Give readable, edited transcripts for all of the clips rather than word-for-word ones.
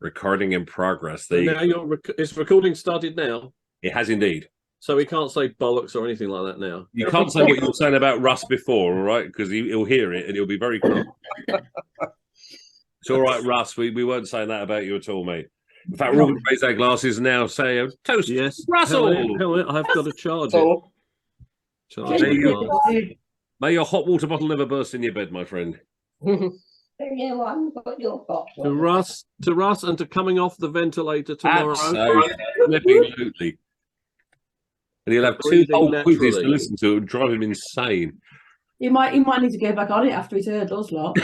Recording in progress. So now it's recording started now. It has indeed. So we can't say bollocks or anything like that now. You can't say what you were saying about Russ before, all right? Because he'll hear it and he'll be very cross. It's all right, Russ. We weren't saying that about you at all, mate. In fact, we're all going to raise our glasses now. Say toast, yes, Russell. Hell, I've got to charge it. May your hot water bottle never burst in your bed, my friend. To Russ, and to coming off the ventilator tomorrow. Absolutely. And he'll have two whole quizzes to listen to. It would drive him insane. He might need to go back on it after he's heard us lot.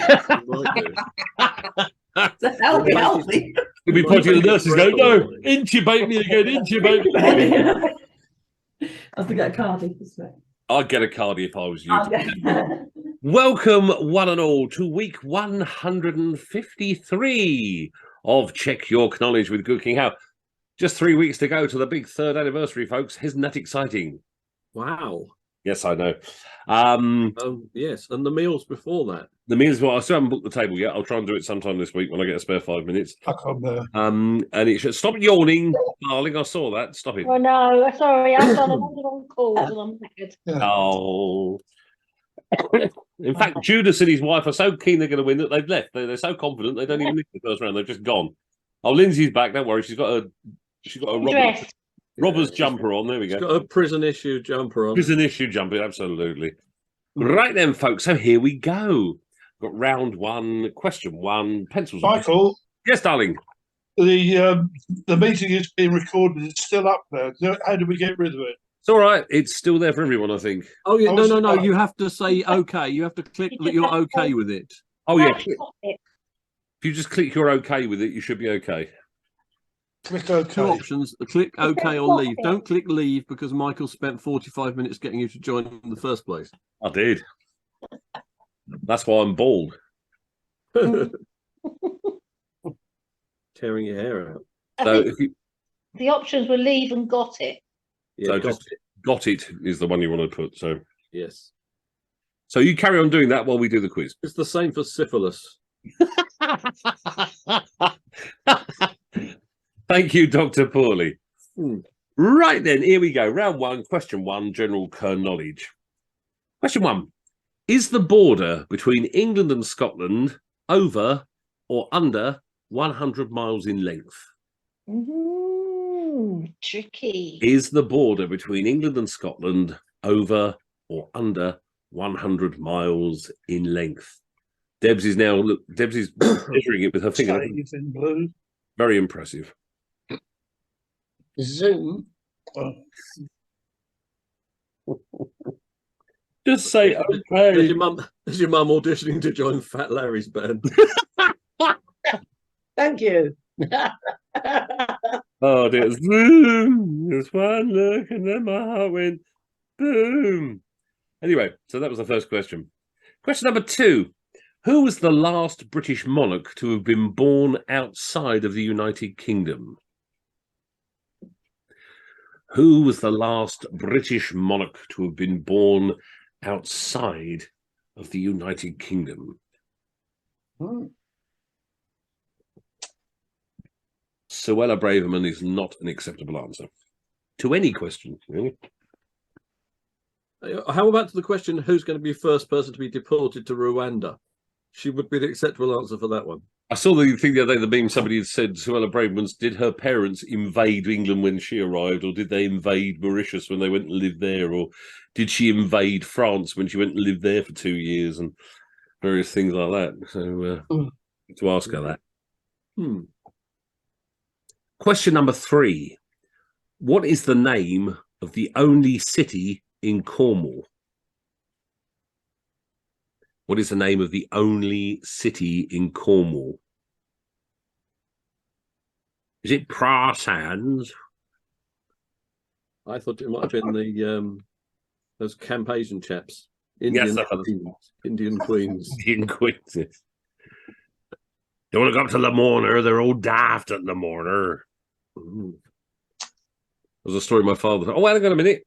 Healthy. He'll be pointing to the nurses going, no, intubate me again, intubate me. I have to get a cardi. I'd get a cardi if I was you. Welcome, one and all, to week 153 of Check Your Knollige with Good King How. Just 3 weeks to go to the big 3rd anniversary, folks. Isn't that exciting? Wow. Yes, I know. Yes, and the meals before that. The meals, well, I still haven't booked the table yet. I'll try and do it sometime this week when I get a spare 5 minutes. And it should stop yawning, darling. I saw that. Stop it. Oh no, sorry, I've done 100 on calls and I'm knackered. Oh. In fact, Judas and his wife are so keen they're going to win that they've left. They're so confident they don't even live the first round. They've just gone. Oh, Lindsay's back. Don't worry. She's got a robber's jumper on. There we go. She's got a prison issue jumper on. Prison issue jumper, absolutely. Right then, folks. So here we go. Got round one, question one, pencils. Michael. Yes, darling. The meeting is being recorded. It's still up there. How do we get rid of it? It's all right. It's still there for everyone, I think. Oh yeah, no. You have to say okay. You have to click that you're okay with it. Oh yeah. If you just click you're okay with it, you should be okay. Click OK. Two options: click OK or leave. Don't click leave because Michael spent 45 minutes getting you to join in the first place. I did. That's why I'm bald. Tearing your hair out. So the options were leave and got it. Yeah, so got it is the one you want to put. So yes. So you carry on doing that while we do the quiz. It's the same for syphilis. Thank you, Dr. Pauly. Right then, here we go. Round one, question one, general knowledge. Question one. Is the border between England and Scotland over or under 100 miles in length? Tricky. Is the border between England and Scotland over or under 100 miles in length? Debs is measuring it with her finger. In blue. Very impressive. Zoom. Just say okay. Is your mum auditioning to join Fat Larry's band? Thank you. Oh dear. Zoom. Just one look and then my heart went boom. Anyway, so that was the first question. Question number two. Who was the last British monarch to have been born outside of the United Kingdom? Who was the last British monarch to have been born outside of the United Kingdom? Suella Braverman is not an acceptable answer to any question, really. How about to the question, who's going to be the first person to be deported to Rwanda? She would be the acceptable answer for that one. I saw the thing the other day, the meme, somebody had said, Suella Braverman's, did her parents invade England when she arrived, or did they invade Mauritius when they went and lived there, or did she invade France when she went and lived there for 2 years, and various things like that. So, to ask her that. Question number three. What is the name of the only city in Cornwall? What is the name of the only city in Cornwall? Is it Prasands? I thought it might have been the those Camp Asian chaps. Indian Queens. Indian Queens. Indian Queens. Don't want to go up to Lamorna. They're all daft at Lamorna. There's a story my father. Oh, hang on a minute.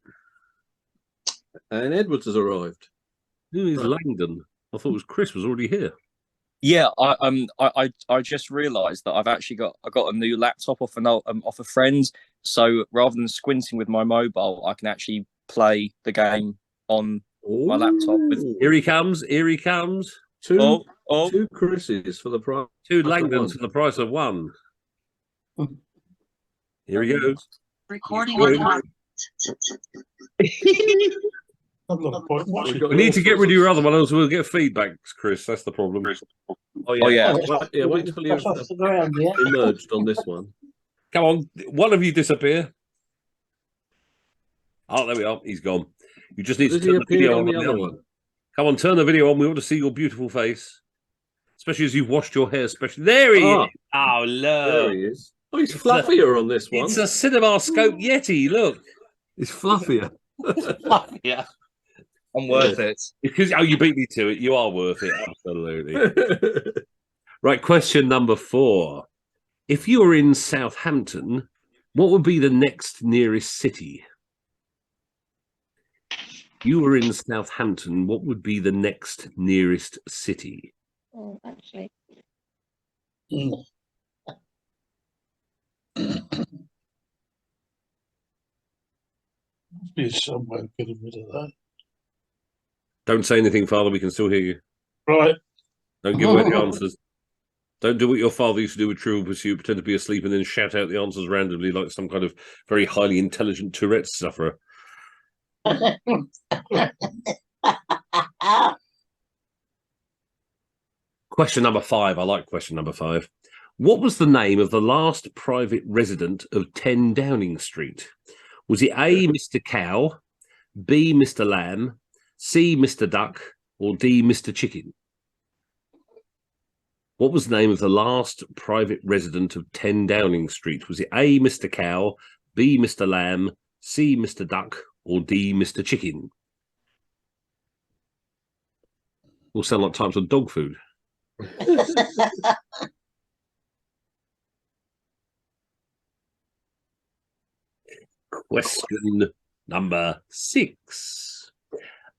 And Edwards has arrived. Who is Langdon? I thought it was Chris was already here. Yeah, I just realised that I got a new laptop off a friend. So rather than squinting with my mobile, I can actually play the game on my laptop with. Here he comes. Here he comes. Two Oh, two Chris's for the price. Two Price of Langdons one. for the price of one. Here he goes. Recording Wait. on. I've got a point watching. We need to get rid of your other one, else we'll get feedback, Chris. That's the problem. oh yeah. Wait until you've Off the ground, yeah. emerged on this one. Come on, one of you disappear. Oh, there we are. He's gone. You just need Did to he turn the appear video on on. the other one? Come on, turn the video on. We want to see your beautiful face, especially as you've washed your hair. Especially there he is. Oh, There look. he is. Oh, he's fluffier on this one. It's a Cinema Scope Yeti. Look. He's fluffier. Yeah. I'm worth it. Because you beat me to it. You are worth it. Absolutely. Right. Question number 4. If you were in Southampton, what would be the next nearest city? You were in Southampton. What would be the next nearest city? Oh, actually. Must be somewhere getting rid of that. Don't say anything, Father. We can still hear you. Right. Don't give away the answers. Don't do what your father used to do with Trivial Pursuit, pretend to be asleep and then shout out the answers randomly like some kind of very highly intelligent Tourette's sufferer. Question number 5. I like question number 5. What was the name of the last private resident of 10 Downing Street? Was it A, Mr. Cow, B, Mr. Lamb, C, Mr. Duck, or D, Mr. Chicken? What was the name of the last private resident of 10 Downing Street? Was it A, Mr. Cow, B, Mr. Lamb, C, Mr. Duck, or D, Mr. Chicken? All sound like types of dog food. Question number 6.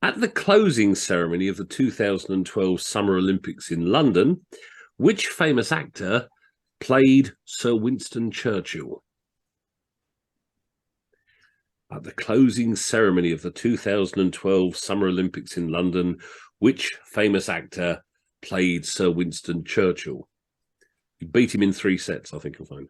At the closing ceremony of the 2012 Summer Olympics in London, which famous actor played Sir Winston Churchill? At the closing ceremony of the 2012 Summer Olympics in London, which famous actor played Sir Winston Churchill? You beat him in 3 sets, I think you'll find.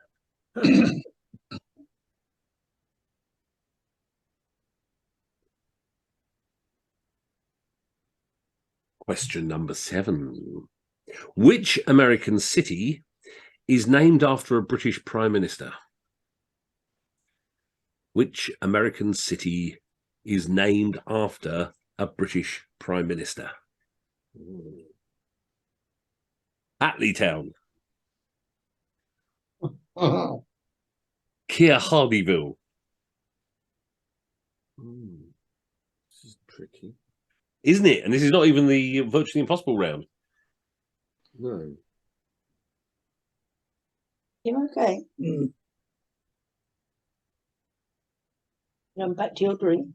Question number 7. Which American city is named after a British Prime Minister? Which American city is named after a British Prime Minister? Attleetown, Keir Hardyville. This is tricky. Isn't it? And this is not even the virtually impossible round. No. You okay? Going back to your drink.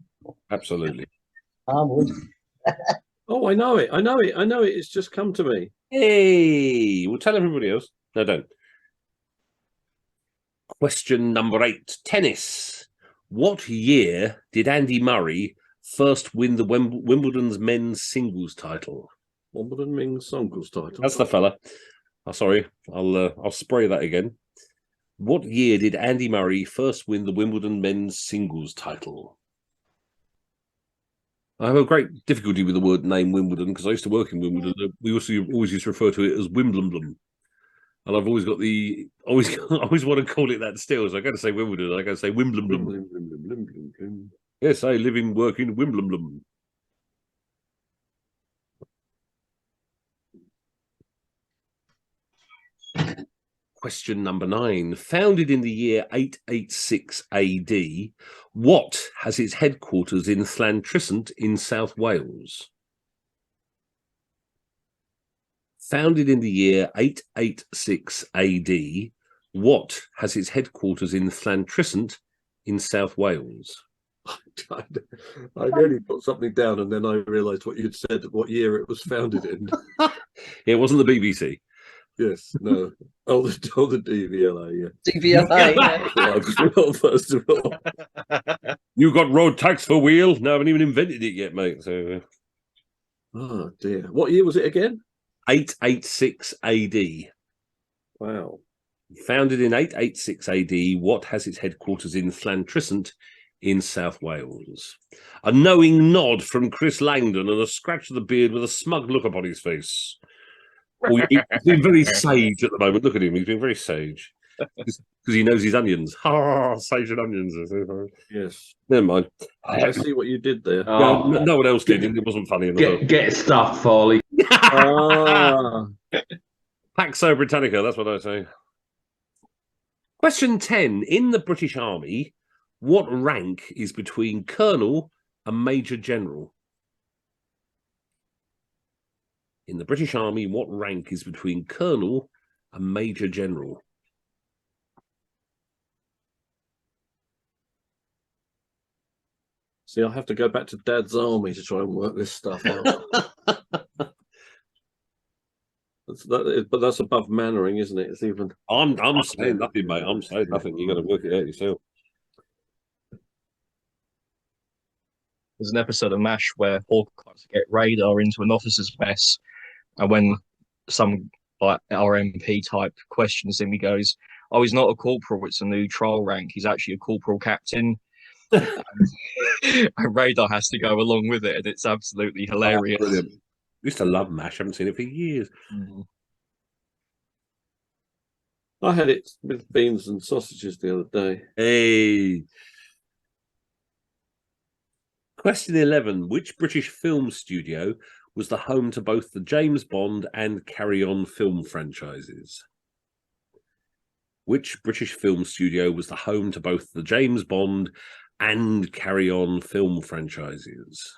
Absolutely. I would. Oh, I know it. I know it. I know it. It's just come to me. Hey, we'll tell everybody else. No, don't. Question number 8. Tennis. What year did Andy Murray first win the Wimbledon's men's singles title? Wimbledon Ming Songles title. That's the fella. Oh, sorry, I'll spray that again. What year did Andy Murray first win the Wimbledon men's singles title? I have a great difficulty with the word name Wimbledon because I used to work in Wimbledon. We also always used to refer to it as Wimbledon. And I've always got I always want to call it that still. So I got to say Wimbledon. I got to say Wimbledon. Yes, I live and work in Wimbledon. Question number 9. Founded in the year 886 AD, what has its headquarters in Llantrisant in South Wales? Founded in the year 886 AD, what has its headquarters in Llantrisant in South Wales? I nearly put something down, and then I realised what you'd said, what year it was founded in. It wasn't the BBC. Yes, no. Oh, the DVLA, yeah. DVLA, yeah. Well, first of all. You got road tax for wheel? No, I haven't even invented it yet, mate. So Oh, dear. What year was it again? 886 AD. Wow. Founded in 886 AD, what has its headquarters in Llantrisant in South Wales? A knowing nod from Chris Langdon and a scratch of the beard with a smug look upon his face. Oh, he's being very sage at the moment. Look at him. He's being very sage. Because he knows his onions. Ha! Sage and onions. Yes. Never mind. I see what you did there. No, no one else did. It wasn't funny enough. Get stuffed, Farley. Ah. Paxo Britannica, that's what I say. Question 10. In the British Army, what rank is between colonel and major general? In the British Army, what rank is between colonel and major general? See, I'll have to go back to Dad's army to try and work this stuff out. But that's above Mannering, isn't it? It's even. I'm saying nothing, mate. I'm saying nothing. You got to work it out yourself. There's an episode of MASH where Hawk tries to get radar into an officer's mess, and when some like RMP type questions him, he goes, "Oh, he's not a corporal; it's a new trial rank. He's actually a corporal captain." And radar has to go along with it, and it's absolutely hilarious. Oh, brilliant. Used to love MASH. Haven't seen it for years. I had it with beans and sausages the other day. Hey. Question 11. Which British film studio was the home to both the James Bond and Carry On film franchises? Which British film studio was the home to both the James Bond and Carry On film franchises?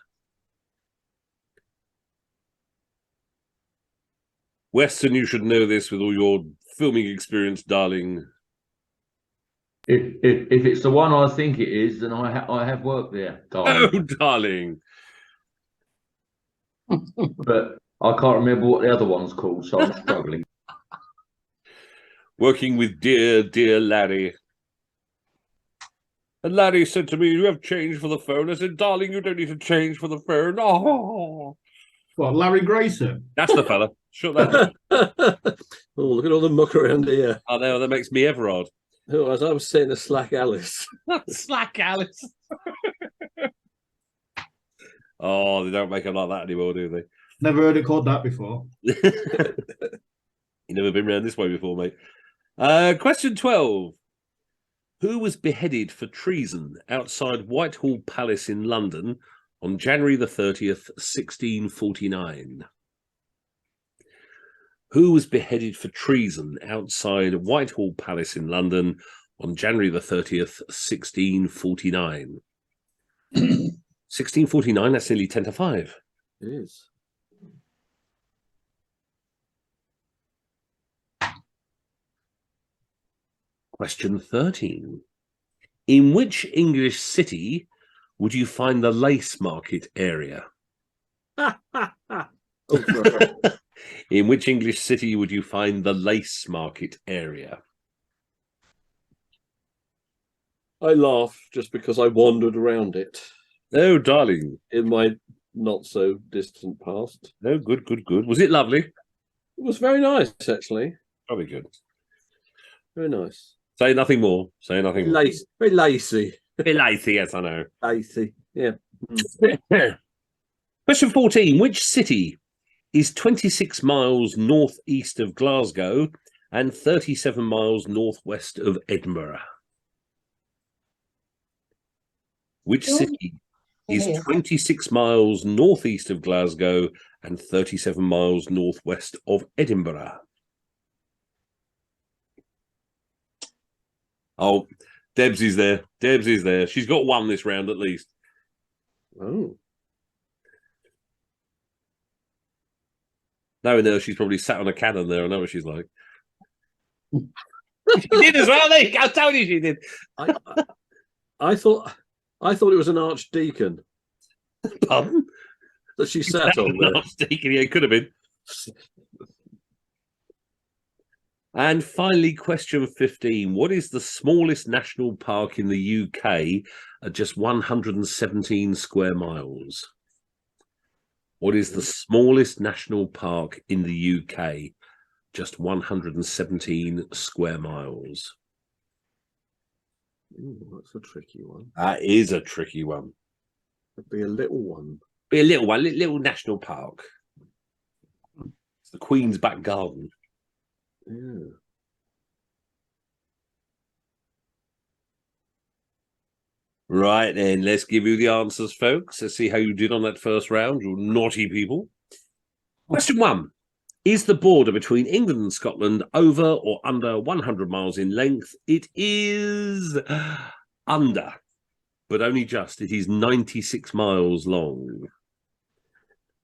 Weston, you should know this with all your filming experience, darling. If it's the one I think it is, then I have worked there, darling. Oh, darling. But I can't remember what the other one's called, so I'm struggling. Working with dear Larry. And Larry said to me, "You have change for the phone." I said, "Darling, you don't need to change for the phone." Oh, What, Larry Grayson? that's the fella. Shut that down. Oh, look at all the muck around here. I know, that makes me Everard. Oh, as I was saying to Slack Alice. Slack Alice. Oh, they don't make them like that anymore, do they? Never heard it called that before. You've never been around this way before, mate. Question 12. Who was beheaded for treason outside Whitehall Palace in London on January the 30th, 1649? Who was beheaded for treason outside Whitehall Palace in London on January the 30th, 1649? 1649, that's nearly 10 to 5. It is. Question 13. In which English city would you find the lace market area? In which English city would you find the lace market area? I laugh just because I wandered around it Oh, darling. in my not so distant past. Oh, good, good, good. Was it lovely? It was very nice, actually. Probably good. Very nice. Say nothing more. Say nothing more. Lacy. Very lacy. Bit lacy, yes, I know. Lacy. Yeah. Question 14. Which city is 26 miles northeast of Glasgow and 37 miles northwest of Edinburgh? Which city is 26 miles northeast of Glasgow and 37 miles northwest of Edinburgh? Oh, Debs is there. Debs is there. She's got one this round at least. Oh. Knowing her, she's probably sat on a cannon there. I know what she's like. She did as well. I told you she did. I thought I thought it was an archdeacon Pardon? that she sat on there. Archdeacon, yeah, it could have been. And finally, question 15. What is the smallest national park in the UK at just 117 square miles? What is the smallest national park in the UK? Just 117 square miles. Ooh, that's a tricky one. That is a tricky one. It'd be a little one. Be a little one, little national park. It's the Queen's back garden. Yeah. Right then, let's give you the answers, folks. Let's see how you did on that first round, you naughty people. Question 1. Is the border between England and Scotland over or under 100 miles in length? It is under, but only just. It is 96 miles long.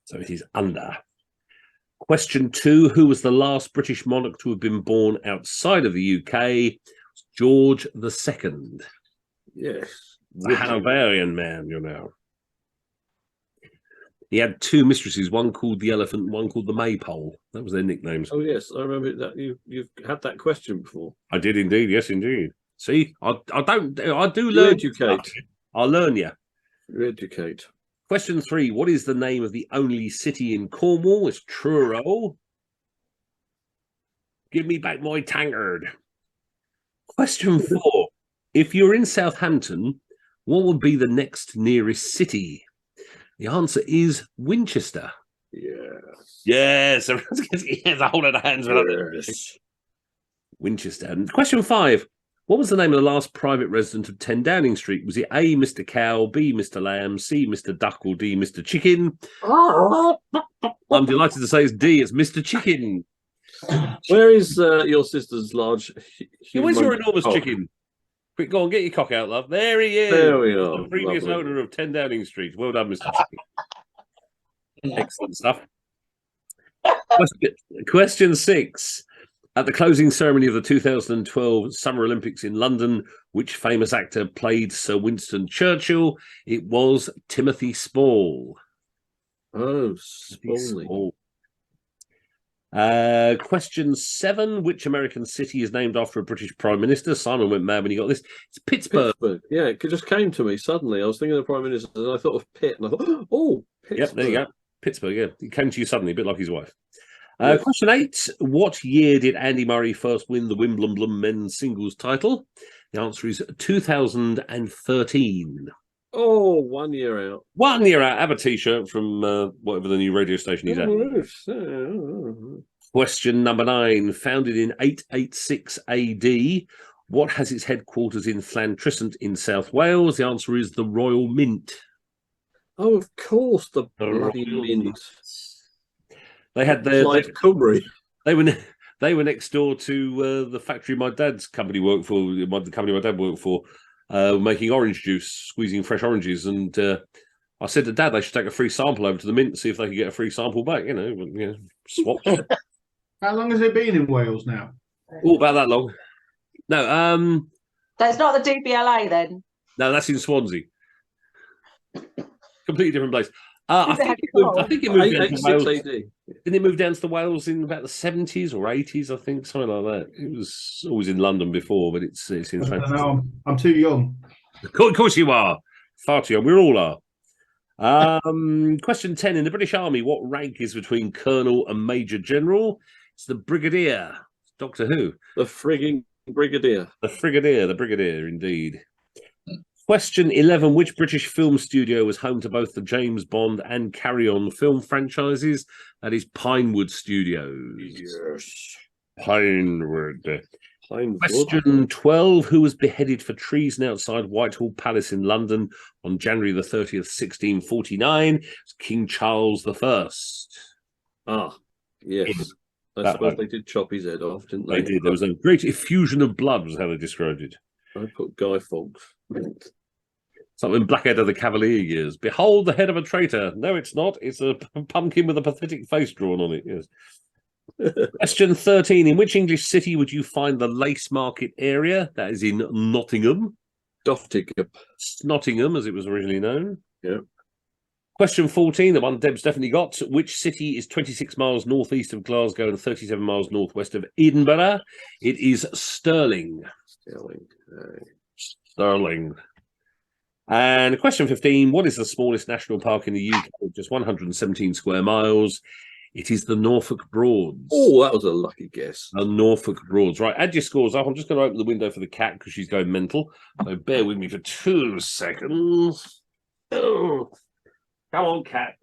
So it is under. Question 2. Who was the last British monarch to have been born outside of the UK? George II. Yes. The Hanoverian man, you know. He had 2 mistresses, one called the Elephant, one called the Maypole. That was their nicknames. Oh yes, I remember that you've had that question before. I did indeed, yes, indeed. See, I do You learn. educate. I learn you. You educate. Question 3. What is the name of the only city in Cornwall? It's Truro. Give me back my tankard. Question 4. If you're in Southampton, what would be the next nearest city? The answer is Winchester. Yes. Yes, everyone's getting a hold of the hands. Yes. Winchester. And question 5. What was the name of the last private resident of 10 Downing Street? Was it A, Mr. Cow, B, Mr. Lamb, C, Mr. Duck, or D, Mr. Chicken? I'm delighted to say it's D, it's Mr. Chicken. Where is your sister's large? Where's your humongous enormous cock? chicken? Quick, go on, get your cock out, love. There he is. There we are. The previous Lovely. owner of 10 Downing Street. Well done, Mr. Chicken. Excellent stuff. Question 6. At the closing ceremony of the 2012 Summer Olympics in London, which famous actor played Sir Winston Churchill? It was Timothy Spall. Oh, Timothy Spalny. Spall. Question 7. Which American city is named after a British Prime Minister? Simon went mad when he got this. It's Pittsburgh. Pittsburgh. Yeah, it just came to me suddenly. I was thinking of the Prime Minister and I thought of Pitt and I thought, oh, Pittsburgh. Yep, there you go. Pittsburgh, yeah. It came to you suddenly, a bit like his wife. Question 8. What year did Andy Murray first win the Wimbledon men's singles title? The answer is 2013. Oh, 1 year out. 1 year out. Have a T-shirt from whatever the new radio station he's at. Question number 9. Founded in 886 AD, what has its headquarters in Llantrisant in South Wales? The answer is the Royal Mint. Oh, of course, the Royal bloody mint. They had their... Like Cymru. They were next door to the factory my dad's company worked for. The company my dad worked for, making orange juice, squeezing fresh oranges. And I said to Dad they should take a free sample over to the mint and see if they could get a free sample back. You know, swap. How long has it been in Wales now? Oh, about that long. No, That's not the DBLA then. no, that's in Swansea. Completely different place. I Is it think it moved down to 886 Wales. AD. Didn't it move down to Wales in about the 70s or 80s? I think something like that. It was always in London before, but it's in I France. don't know, I'm too young. Of course you are. Far too young. We all are. Question 10. In the British Army, what rank is between Colonel and Major General? It's the Brigadier. Doctor Who. The frigging Brigadier. The Brigadier, indeed. Question 11. Which British film studio was home to both the James Bond and Carry On film franchises? That is Pinewood Studios. Yes. Pinewood. Pinewood. Question 12. Who was beheaded for treason outside Whitehall Palace in London on January the 30th, 1649? It's King Charles I. Ah, yes. I That suppose one. they did chop his head off, didn't They they? did. There was a great effusion of blood, was how they described it. I put Guy Fawkes. Something Blackadder the Cavalier years. Behold the head of a traitor. No, it's not. It's a pumpkin with a pathetic face drawn on it. Yes. Question 13. In which English city would you find the Lace Market area? That is in Nottingham. Nottingham, as it was originally known. Yeah. Question 14, the one Deb's definitely got. Which city is 26 miles northeast of Glasgow and 37 miles northwest of Edinburgh? It is Stirling. Stirling. And question 15, what is the smallest national park in the UK? Just 117 square miles. It is the Norfolk Broads. Oh, that was a lucky guess. The Norfolk Broads. Right, add your scores up. I'm just going to open the window for the cat because she's going mental. So bear with me for 2 seconds. Oh, come on, cat.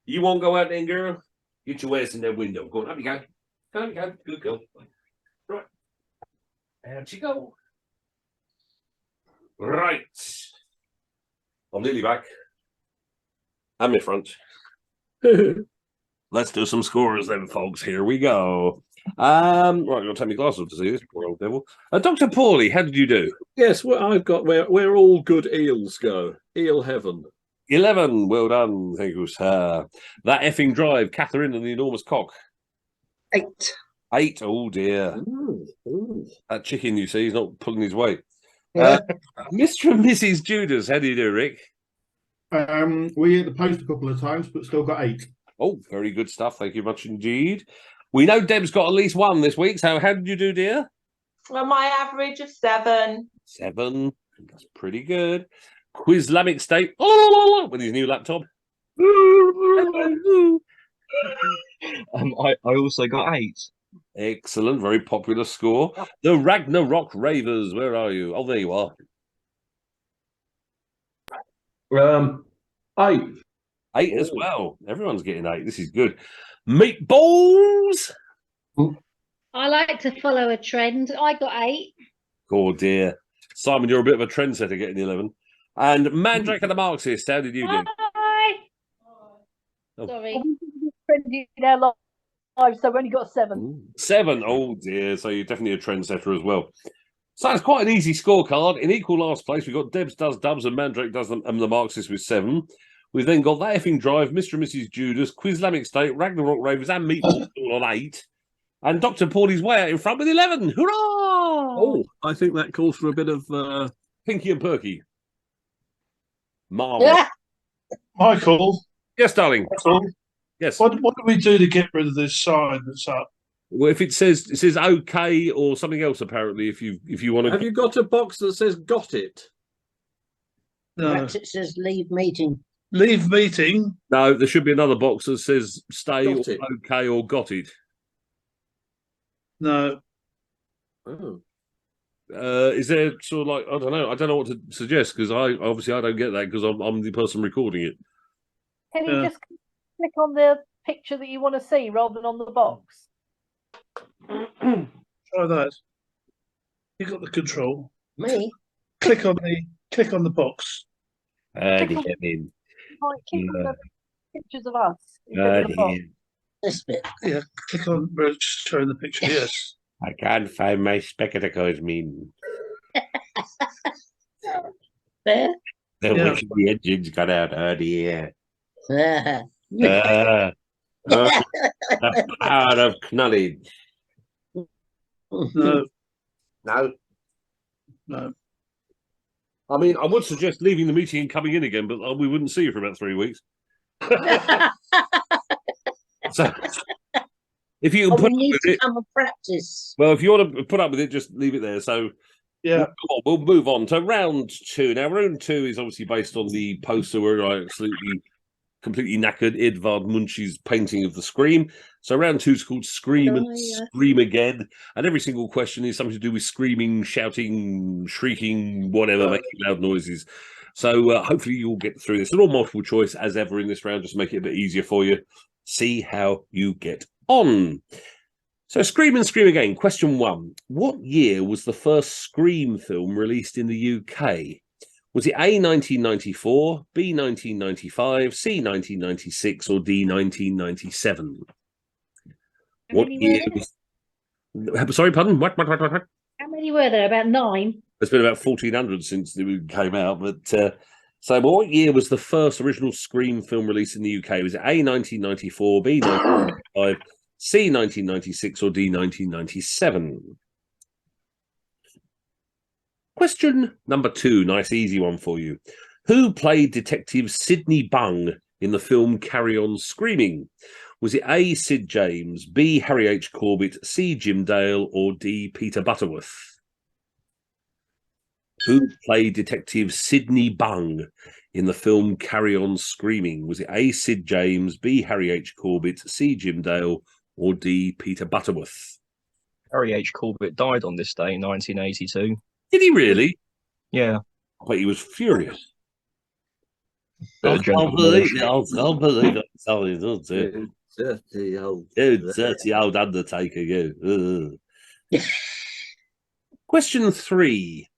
You won't go out then, girl? Get your ass in that window. Go on, up you go. Up you go. Good girl. Right. Out you go. Right. I'm nearly back. I'm in front. Let's do some scores then, folks. Here we go. Right, I'm going to take my glasses off to see this poor old devil. Dr. Paulie, how did you do? Yes, well, I've got where all good eels go. Eel heaven. 11. Well done. Thank you, sir. That effing drive, Catherine and the enormous cock. 8. 8. Oh, dear. Ooh. That chicken, you see, he's not pulling his weight. Yeah. Mr. and Mrs. Judas, how do you do, Rick? We hit the post a couple of times, but still got 8. Oh, very good stuff. Thank you much indeed. We know Deb's got at least 1 this week. So how did you do, dear? Well, my average of 7. 7. That's pretty good. Quizlamic State with his new laptop. I also got 8. Excellent. Very popular score. The Ragnarok Ravers. Where are you? Oh, there you are. 8. 8 as well. Everyone's getting 8. This is good. Meatballs. I like to follow a trend. I got 8. Oh, dear. Simon, you're a bit of a trendsetter getting 11. And Mandrake and the Marxist, how did you do? Hi. Oh. Sorry. Trendy in our lives, so I've only got 7. 7. Oh, dear. So you're definitely a trendsetter as well. So it's quite an easy scorecard. In equal last place, we've got Debs does dubs and Mandrake does them, and the Marxist with 7. We've then got That Effing Drive, Mr. and Mrs. Judas, Quizlamic State, Ragnarok Ravers, and Meatballs all on 8. And Dr. Paulie's way out in front with 11. Hurrah! Oh, I think that calls for a bit of Pinky and Perky. Marvel. Yeah. Michael. Yes, darling. Michael, Yes. what do we do to get rid of this sign that's up? Well, if it says okay or something else, apparently, if you want to. Have you got a box that says "Got it"? No. Perhaps it says leave meeting. Leave meeting. No, there should be another box that says stay Got or it. okay or got it. No. Oh. Is there sort of like I don't know what to suggest because I don't get that because I'm the person recording it. Can you just click on the picture that you want to see rather than on the box? Try that. You got the control. Me? Click on the box. Click on the pictures of us. instead of the box. This bit. Yeah, click on where it's showing the picture. Yes. I can't find my spectacles, mean. There. The engine's got out. Oh dear. There. The power of Knollige. No. No. I mean, I would suggest leaving the meeting and coming in again, but we wouldn't see you for about 3 weeks. So, if you can put we up need with to it, come and practice. well, if you want to put up with it, just leave it there. So, Yeah. we'll move on to round 2. Now, round 2 is obviously based on the poster where I completely knackered Edvard Munch's painting of the Scream. So round 2 is called Scream and Scream Again. And every single question is something to do with screaming, shouting, shrieking, whatever, making loud noises. So hopefully you'll get through this. They're all multiple choice as ever in this round, just to make it a bit easier for you. See how you get on. So Scream and Scream Again. Question 1. What year was the first Scream film released in the UK? Was it A, 1994, B, 1995, C, 1996, or D, 1997? What year was... Sorry, pardon? What? How many were there? About 9. It's been about 1,400 since it came out. But so what year was the first original Scream film released in the UK? Was it A, 1994, B, 1995, C, 1996, or D, 1997? Question number 2, nice easy one for you. Who played Detective Sidney Bung in the film Carry On Screaming? Was it A, Sid James, B, Harry H. Corbett, C, Jim Dale, or D, Peter Butterworth? Who played Detective Sidney Bung in the film Carry On Screaming? Was it A, Sid James, B, Harry H. Corbett, C, Jim Dale, or D, Peter Butterworth? Harry H. Corbett died on this day in 1982. Did he really? Yeah. I bet he was furious. Bit I of general can't believe emotion. it. I can't believe it. Sorry, don't it? You dirty old. You dirty old Undertaker, you. Ugh. Question 3.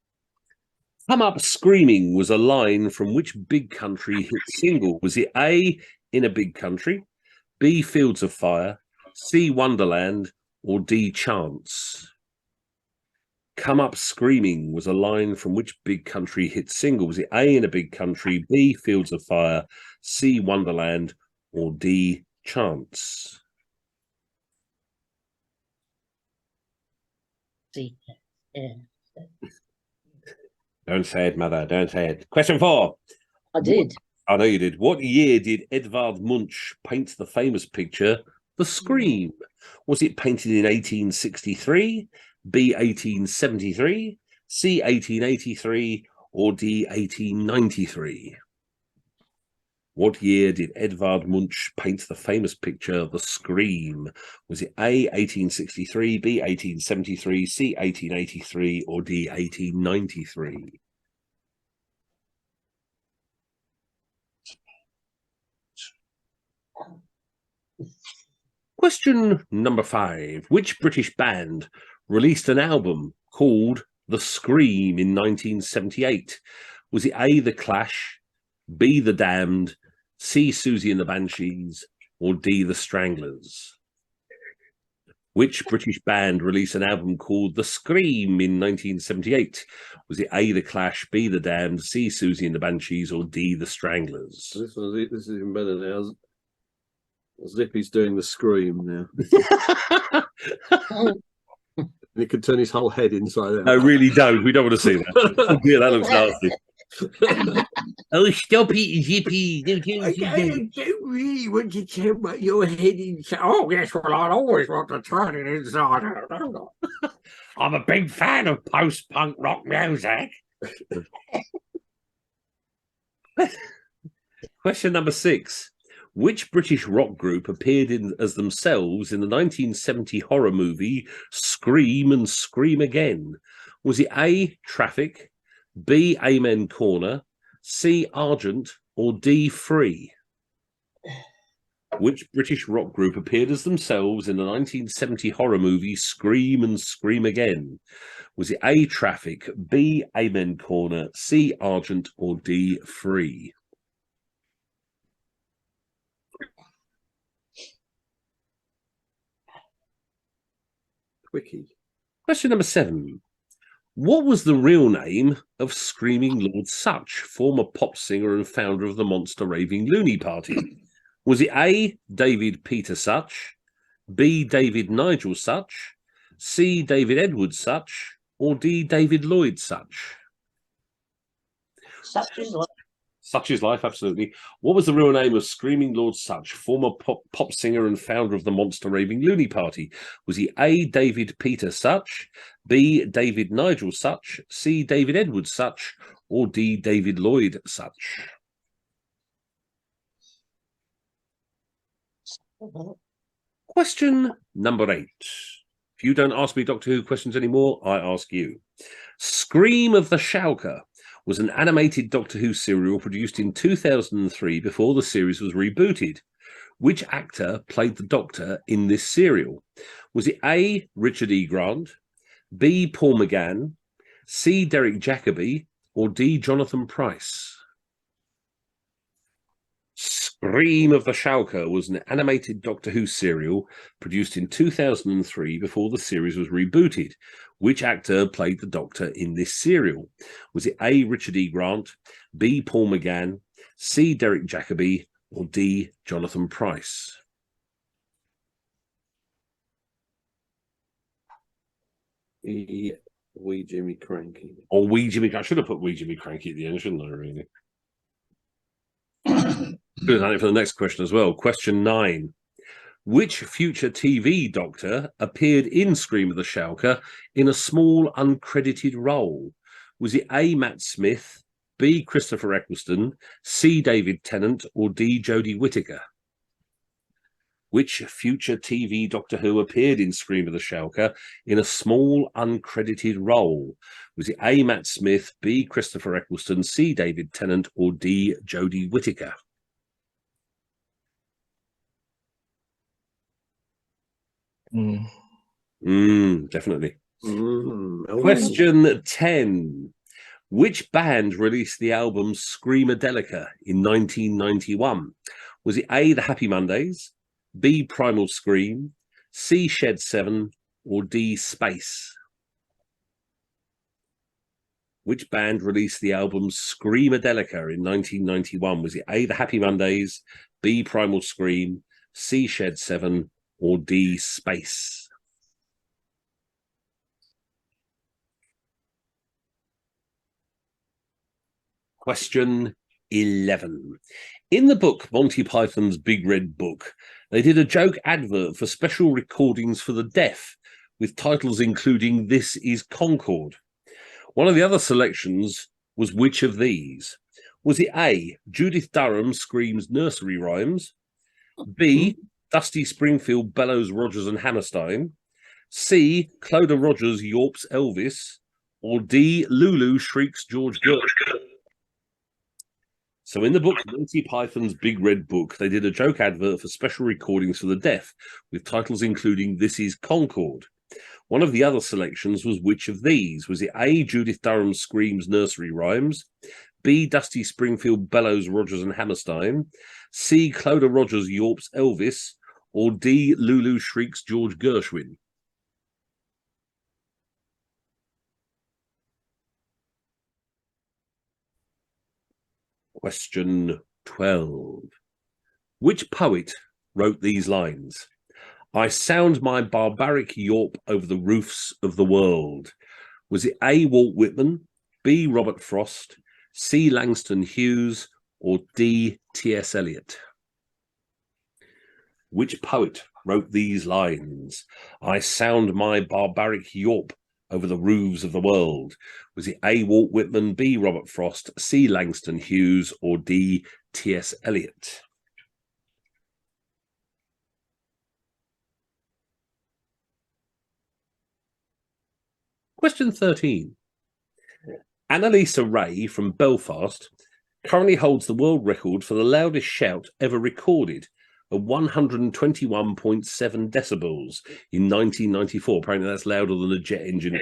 Come Up Screaming was a line from which big country hit single? Was it A, In a Big Country, B, Fields of Fire, C, Wonderland, or D, Chance? Come Up Screaming was a line from which big country hit single? Was it A, In a Big Country, B, Fields of Fire, C, Wonderland, or D, Chance? See, yeah. Don't say it, mother. Don't say it. Question 4. I did. I know you did. What year did Edvard Munch paint the famous picture, The Scream? Was it painted in 1863, B, 1873, C, 1883, or D, 1893? What year did Edvard Munch paint the famous picture, The Scream? Was it A, 1863, B, 1873, C, 1883, or D, 1893? Question number 5. Which British band released an album called The Scream in 1978? Was it A, The Clash, B, The Damned, C, Susie and the Banshees, or D, The Stranglers? Which British band released an album called The Scream in 1978? Was it A, The Clash, B, The Damned, C, Susie and the Banshees, or D, The Stranglers? This is even better now. Zippy's doing the scream now. And he could turn his whole head inside out. No, really don't. We don't want to see that. Oh, dear, that looks nasty. Oh, stop it, Zippy. I don't really want to turn your head inside. Oh, yes, well, I'd always want to turn it inside out. I'm a big fan of post-punk rock music. Question number 6. Which British rock group appeared as themselves in the 1970 horror movie Scream and Scream Again? Was it A, Traffic, B, Amen Corner, C, Argent, or D, Free? Which British rock group appeared as themselves in the 1970 horror movie Scream and Scream Again? Was it A, Traffic, B, Amen Corner, C, Argent, or D, Free? Quickie. Question number 7. What was the real name of Screaming Lord Sutch, former pop singer and founder of the Monster Raving Loony Party? Was it A, David Peter Sutch, B, David Nigel Sutch, C, David Edward Sutch, or D, David Lloyd Sutch? Such is life. Such is life, absolutely. What was the real name of Screaming Lord Sutch, former pop singer and founder of the Monster Raving Loony Party? Was he A, David Peter Sutch, B, David Nigel Sutch, C, David Edward Sutch, or D, David Lloyd Sutch? Question number 8. If you don't ask me Doctor Who questions anymore, I ask you. Scream of the Shauker was an animated Doctor Who serial produced in 2003 before the series was rebooted. Which actor played the Doctor in this serial? Was it A, Richard E. Grant, B, Paul McGann, C, Derek Jacobi, or D, Jonathan Pryce? Scream of the Shauker was an animated Doctor Who serial produced in 2003 before the series was rebooted. Which actor played the Doctor in this serial? Was it A, Richard E. Grant, B, Paul McGann, C, Derek Jacobi, or D, Jonathan Pryce? Wee Jimmy Cranky. Or Wee Jimmy. I should have put Wee Jimmy Cranky at the end, shouldn't I, really? Could have done it for the next question as well. Question 9. Which future TV Doctor appeared in Scream of the Shulker in a small uncredited role? Was it A. Matt Smith, B. Christopher Eccleston, C. David Tennant, or D. Jodie Whittaker? Which future TV Doctor Who appeared in Scream of the Shulker in a small uncredited role? Was it A. Matt Smith, B. Christopher Eccleston, C. David Tennant, or D. Jodie Whittaker? Definitely. Question 10. Which band released the album Screamadelica in 1991? Was it A, the Happy Mondays, B, Primal Scream, C, Shed 7, or D, Space? Which band released the album Screamadelica in 1991? Was it A, the Happy Mondays, B, Primal Scream, C, Shed 7, or D, Space? Question 11. In the book Monty Python's Big Red Book, they did a joke advert for special recordings for the deaf, with titles including This Is Concord. One of the other selections was which of these? Was it A, Judith Durham screams nursery rhymes, B, Dusty Springfield bellows Rogers and Hammerstein, C, Clodagh Rogers yawps Elvis, or D, Lulu shrieks George Gershwin? So in the book Monty Python's Big Red Book, they did a joke advert for special recordings for the deaf, with titles including This Is Concord. One of the other selections was which of these? Was it A, Judith Durham screams nursery rhymes, B, Dusty Springfield bellows Rogers and Hammerstein, C, Clodagh Rogers yawps Elvis, or D, Lulu shrieks George Gershwin? Question 12. Which poet wrote these lines? I sound my barbaric yawp over the roofs of the world. Was it A, Walt Whitman, B, Robert Frost, C, Langston Hughes, or D, T.S. Eliot? Which poet wrote these lines? I sound my barbaric yawp over the roofs of the world. Was it A, Walt Whitman, B, Robert Frost, C, Langston Hughes, or D, T.S. Eliot? Question 13. Annalisa Ray from Belfast currently holds the world record for the loudest shout ever recorded at 121.7 decibels in 1994. Apparently that's louder than a jet engine.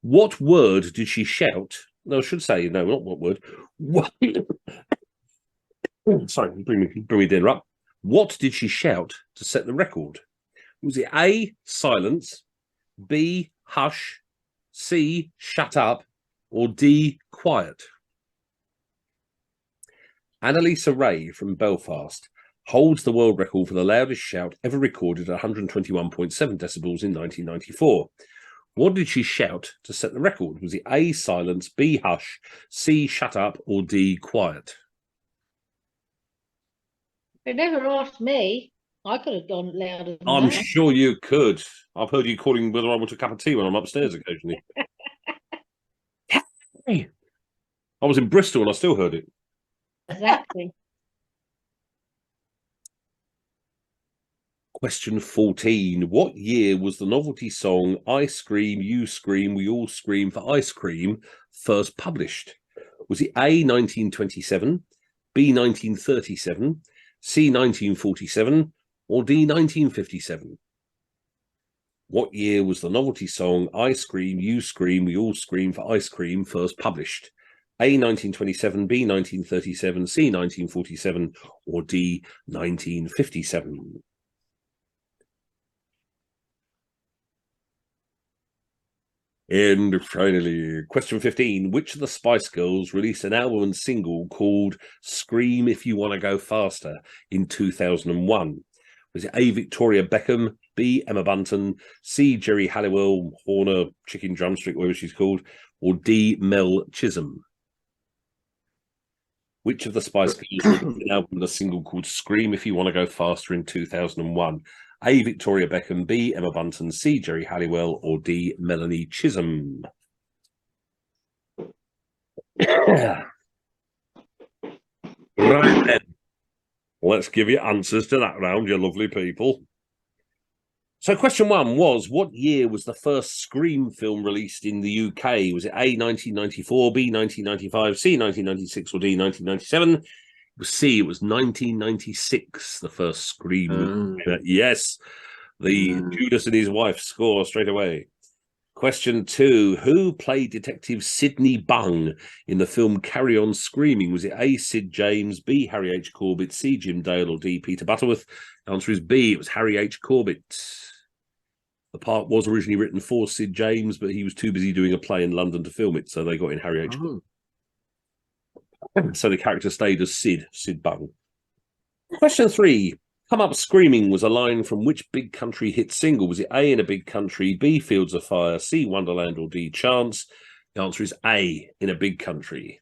What word did she shout? No, I should say, no, not what word. What... Sorry, bring me dinner up. What did she shout to set the record? Was it A, silence, B, hush, C, shut up, or D, quiet? Annalisa Ray from Belfast holds the world record for the loudest shout ever recorded at 121.7 decibels in 1994. What did she shout to set the record? Was it A, silence, B, hush, C, shut up, or D, quiet? They never asked me. I could have gone louder than I'm that. sure you could. I've heard you calling whether I want a cup of tea when I'm upstairs occasionally. Hey. I was in Bristol and I still heard it. Exactly. Question 14. What year was the novelty song I Scream, You Scream, We All Scream for Ice Cream first published? Was it A, 1927, B, 1937, C, 1947, or D, 1957? What year was the novelty song I Scream, You Scream, We All Scream for Ice Cream first published? A, 1927, B, 1937, C, 1947, or D, 1957? And finally, question 15. Which of the Spice Girls released an album and single called Scream If You Want to Go Faster in 2001? Was it A, Victoria Beckham, B, Emma Bunton, C, Jerry Halliwell, Horner, Chicken Drumstick, whatever she's called, or D, Mel Chisholm? Which of the Spice Girls released an album with a single called Scream If You Want to Go Faster in 2001? A, Victoria Beckham, B, Emma Bunton, C, Jerry Halliwell, or D, Melanie Chisholm? Right then. Let's give you answers to that round, you lovely people. So question 1 was, what year was the first Scream film released in the UK? Was it A, 1994, B, 1995, C, 1996, or D, 1997? It was C, it was 1996, the first Scream. Yes, the Judas and his wife score straight away. Question 2, who played Detective Sidney Bung in the film Carry On Screaming? Was it A, Sid James, B, Harry H. Corbett, C, Jim Dale, or D, Peter Butterworth? The answer is B, it was Harry H. Corbett. The part was originally written for Sid James, but he was too busy doing a play in London to film it, so they got in Harry H. Corbett. So the character stayed as Sid Bung. Question 3, Come Up Screaming was a line from which big country hit single? Was it A, In a Big Country, B, Fields of Fire, C, Wonderland, or D, Chance? The answer is A, In a Big Country.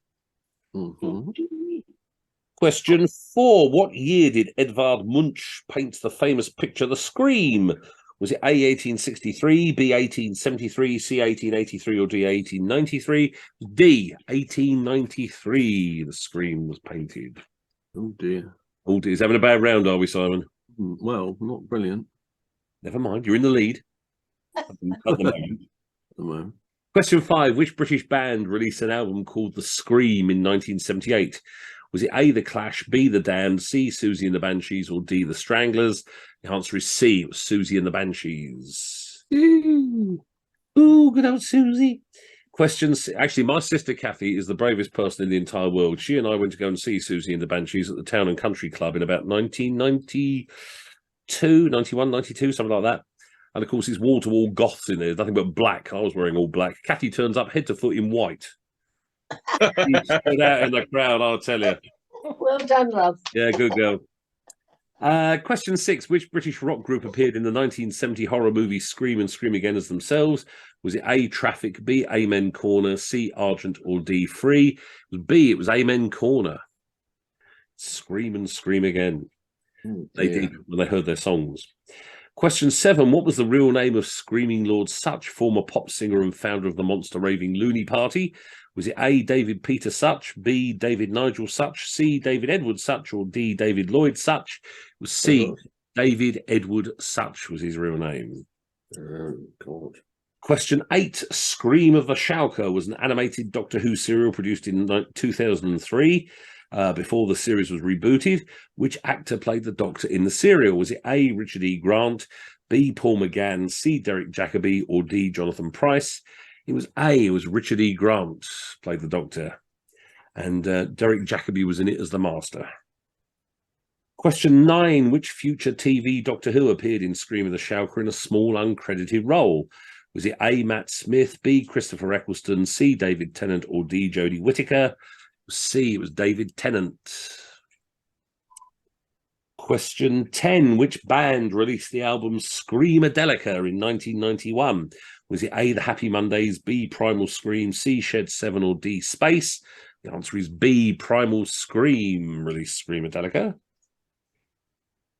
Question 4, what year did Edvard Munch paint the famous picture The Scream? Was it A, 1863, B, 1873, C, 1883, or D, 1893? D, 1893, The Scream was painted. Oh, dear. Oh, dear. Is having a bad round, are we, Simon? Well, not brilliant. Never mind, you're in the lead. At the moment. Question 5, which British band released an album called The Scream in 1978? Was it A, The Clash, B, The Damned, C, Susie and the Banshees, or D, The Stranglers? The answer is C, it was Susie and the Banshees. Ooh, good old Susie. Questions. Actually, my sister Kathy is the bravest person in the entire world. She and I went to go and see Susie and the Banshees at the Town and Country Club in about 1992, 91, 92, something like that. And of course, it's wall-to-wall goths in there. There's nothing but black. I was wearing all black. Kathy turns up head to foot in white. She stood out in the crowd, I'll tell you. Well done, love. Yeah, good girl. Question 6, which British rock group appeared in the 1970 horror movie Scream and Scream Again as themselves? Was it A, Traffic, B, Amen Corner, C, Argent, or D, Free? It was B, it was Amen Corner. Scream and Scream Again. They did when they heard their songs. Question 7, what was the real name of Screaming Lord Sutch, former pop singer and founder of the Monster Raving Loony Party? Was it A, David Peter Sutch, B, David Nigel Sutch, C, David Edward Sutch, or D, David Lloyd Sutch? It was C, David Edward Sutch was his real name. Oh, God. Question 8, Scream of the Shauker was an animated Doctor Who serial produced in 2003, before the series was rebooted. Which actor played the Doctor in the serial? Was it A, Richard E. Grant, B, Paul McGann, C, Derek Jacobi, or D, Jonathan Pryce? It was A, it was Richard E. Grant played the Doctor. And Derek Jacobi was in it as the Master. Question 9, which future TV Doctor Who appeared in Scream of the Shauker in a small uncredited role? Was it A, Matt Smith, B, Christopher Eccleston, C, David Tennant, or D, Jodie Whittaker? C, it was David Tennant. Question 10, which band released the album Screamadelica in 1991? Was it A, The Happy Mondays, B, Primal Scream, C, Shed 7, or D, Space? The answer is B, Primal Scream released Screamadelica.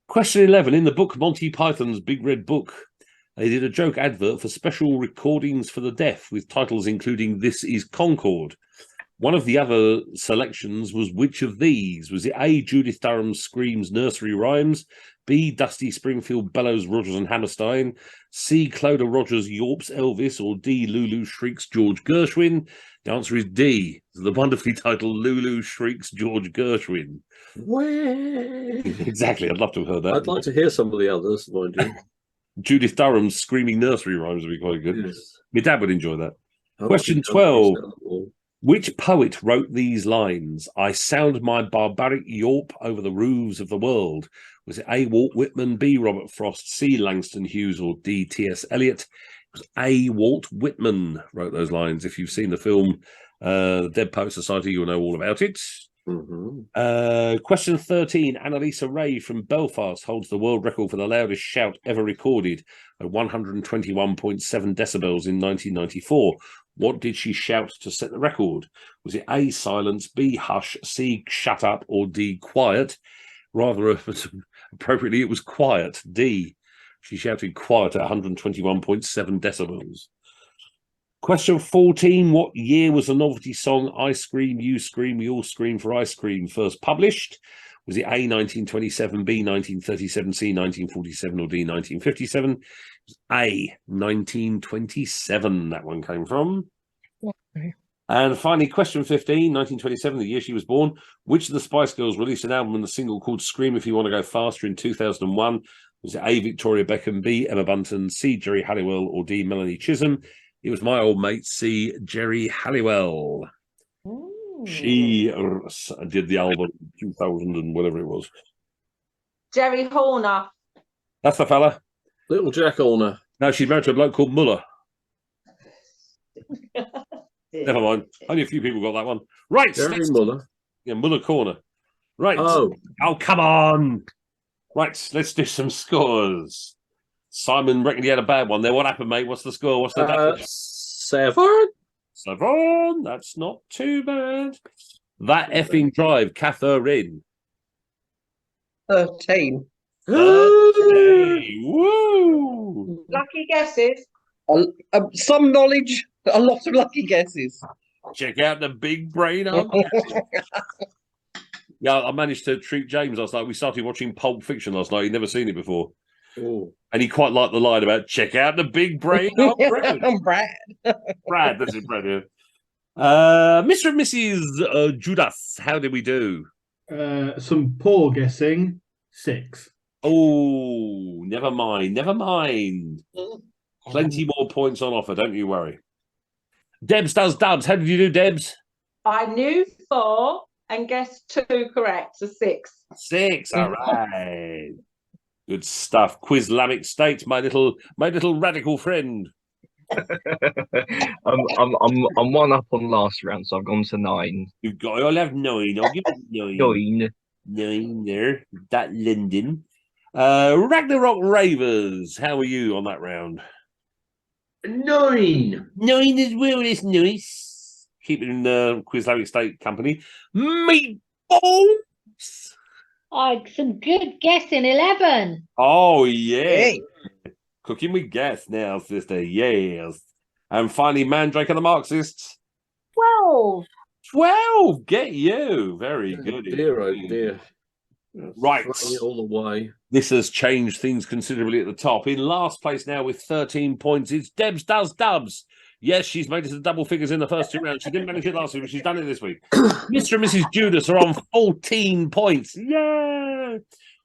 Question 11, in the book Monty Python's Big Red Book, they did a joke advert for special recordings for the deaf with titles including This is Concord. One of the other selections was which of these? Was it A, Judith Durham Screams Nursery Rhymes, B, Dusty Springfield Bellows Rogers and Hammerstein, C, Cloda Rogers Yorps Elvis, or D, Lulu Shrieks George Gershwin? The answer is D, the wonderfully titled Lulu Shrieks George Gershwin. Exactly, I'd love to have heard that. I'd like to hear some of the others, mind you. Judith Durham's Screaming Nursery Rhymes would be quite good. Yes. My dad would enjoy that. Question 12. Which poet wrote these lines? I sound my barbaric yawp over the roofs of the world. Was it A, Walt Whitman, B, Robert Frost, C, Langston Hughes, or D, T.S. Eliot? It was A, Walt Whitman wrote those lines. If you've seen the film The Dead Poet Society, you'll know all about it. Question 13. Annalisa Ray from Belfast holds the world record for the loudest shout ever recorded at 121.7 decibels in 1994. What did she shout to set the record? Was it A, silence, B, hush, C, shut up, or D, quiet? Rather appropriately, it was quiet. D. She shouted quiet at 121.7 decibels. Question 14. What year was the novelty song I Scream, You Scream, We All Scream for Ice Cream first published? Was it A, 1927, B, 1937, C, 1947, or D, 1957? It was A, 1927, that one came from. Okay. And finally, question 15, 1927, the year she was born. Which of the Spice Girls released an album and a single called Scream If You Want to Go Faster in 2001? Was it A, Victoria Beckham, B, Emma Bunton, C, Jerry Halliwell, or D, Melanie Chisholm? It was my old mate, C, Jerry Halliwell. Ooh. She did the album 2000 and whatever it was. Jerry Horner. That's the fella. Little Jack Horner. No, she's married to a bloke called Muller. Never mind. Only a few people got that one. Right. Jerry Muller. Yeah, Muller Corner. Right. Oh. Oh, come on. Right, let's do some scores. Simon reckoned he had a bad one there. What happened, mate? What's the score? What's the 7. 7. That's not too bad. That effing drive, Catherine. 13. 13. Woo! Lucky guesses. Some knowledge, a lot of lucky guesses. Check out the big brain. Yeah, I managed to treat James last night. We started watching Pulp Fiction last night. He'd never seen it before. Oh. And he quite liked the line about check out the big brain. Oh, Brad. Brad. Brad, that's it, Brad. Yeah. Mr. and Mrs. Judas, how did we do? Some poor guessing. 6. Oh, never mind. Never mind. Plenty more points on offer, don't you worry. Debs does dubs. How did you do, Debs? I knew 4 and guessed 2 correct, so 6. 6. All right. Good stuff. Quizlamic State, my little radical friend. I'm 1 up on last round, so I've gone to 9. I'll have 9. I'll give it 9. 9 there. That Linden. Ragnarok Ravers. How are you on that round? 9. 9 as well. That's nice. Keeping Quizlamic State company. Meatballs. Some good guessing. 11. Oh yeah. Hey. Cooking with gas now, sister. Yes. And finally, Mandrake and the Marxists. 12. 12. Get you. Very good. Dear, oh dear. Right. Throwing it all the way. This has changed things considerably at the top. In last place now with 13 points, it's Debs Does Dubs. Yes, she's made it to double figures in the first 2 rounds. She didn't manage it last week, but she's done it this week. Mr. and Mrs. Judas are on 14 points. Yay!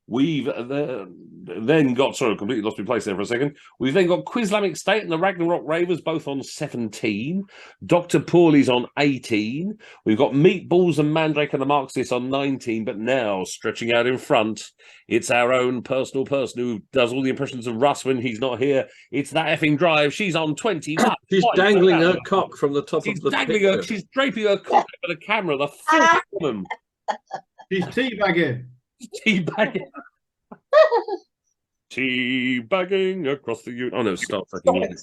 We've then got, sorry, I completely lost my place there for a second. We've then got Quizlamic State and the Ragnarok Ravers both on 17. Dr. Paulies on 18. We've got Meatballs and Mandrake and the Marxists on 19. But now, stretching out in front, it's our own personal person who does all the impressions of Russ when he's not here. It's that effing drive. She's on 21. She's dangling her cock from the top She's of the dangling picture. her. She's draping her cock over the camera. The filthy woman. She's teabagging. Teabagging. Teabagging across the... Oh, no, stop fucking...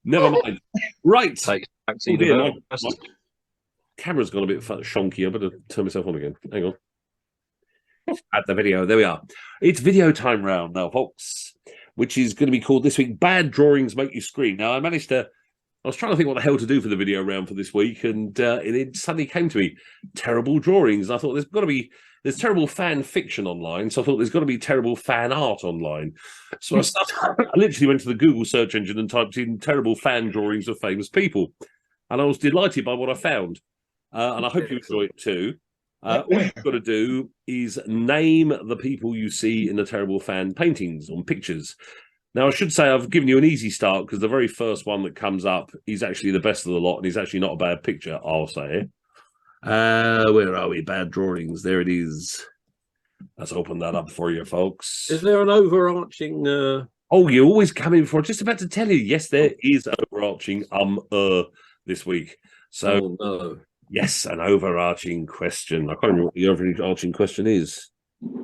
Never mind. Right. Take back to Oh, dear, the my camera's gone a bit shonky. I better turn myself on again. Hang on. Add the video. There we are. It's video time round now, folks, which is going to be called this week Bad Drawings Make You Scream. Now, I was trying to think what the hell to do for the video round for this week, and it suddenly came to me, terrible drawings. And I thought there's terrible fan fiction online, so I thought there's got to be terrible fan art online. So I literally went to the Google search engine and typed in terrible fan drawings of famous people, and I was delighted by what I found. And I hope you enjoy it too. All you've got to do is name the people you see in the terrible fan paintings on pictures. Now, I should say I've given you an easy start because the very first one that comes up is actually the best of the lot, and he's actually not a bad picture, I'll say. Where are we? Bad drawings. There it is. Let's open that up for you, folks. Is there an overarching... Oh, you're always coming for it. Just about to tell you. Yes, there is overarching this week. So, oh, no. Yes, an overarching question. I can't remember what the overarching question is.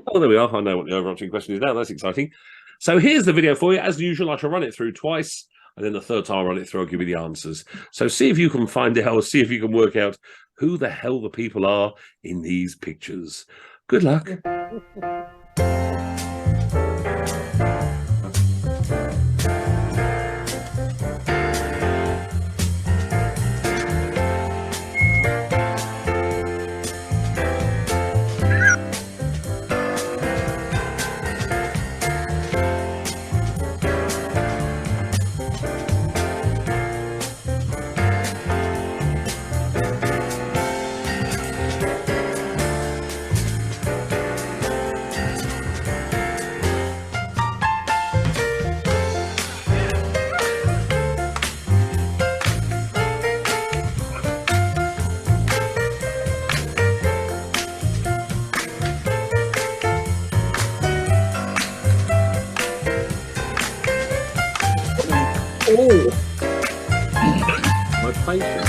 Oh, there we are. I know what the overarching question is now. That's exciting. So here's the video for you. As usual, I shall run it through twice, and then the third time I run it through, I'll give you the answers. So see if you can find out, or see if you can work out who the hell the people are in these pictures. Good luck. Oh, my patience.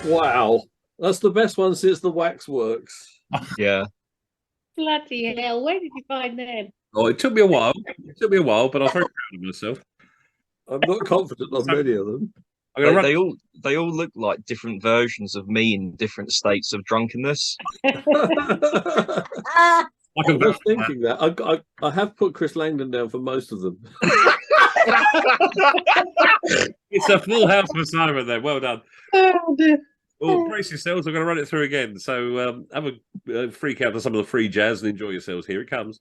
Wow, that's the best one since the Waxworks. Yeah. Bloody hell, where did you find them? Oh, it took me a while. It took me a while, but I was very proud of myself. I'm not confident on many of them. I'm gonna They, run. they all look like different versions of me in different states of drunkenness. I was thinking that. I have put Chris Langdon down for most of them. It's a full house for Simon there. Well done. Oh, dear. Well, brace yourselves. I'm going to run it through again. So have a freak out to some of the free jazz and enjoy yourselves. Here it comes.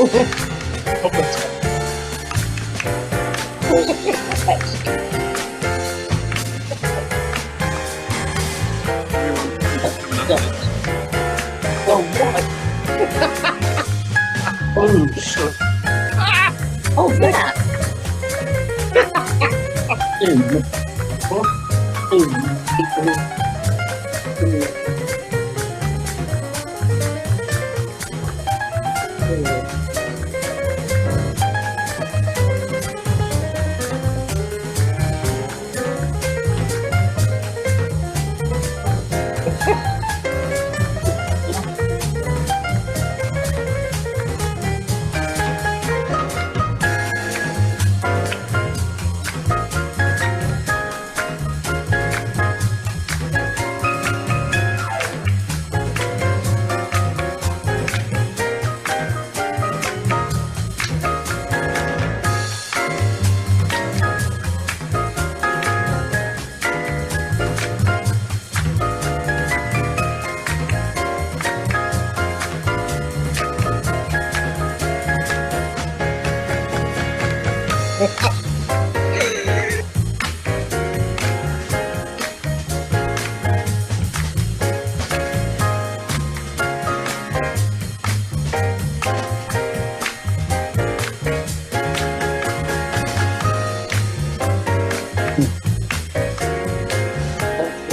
Oh, that.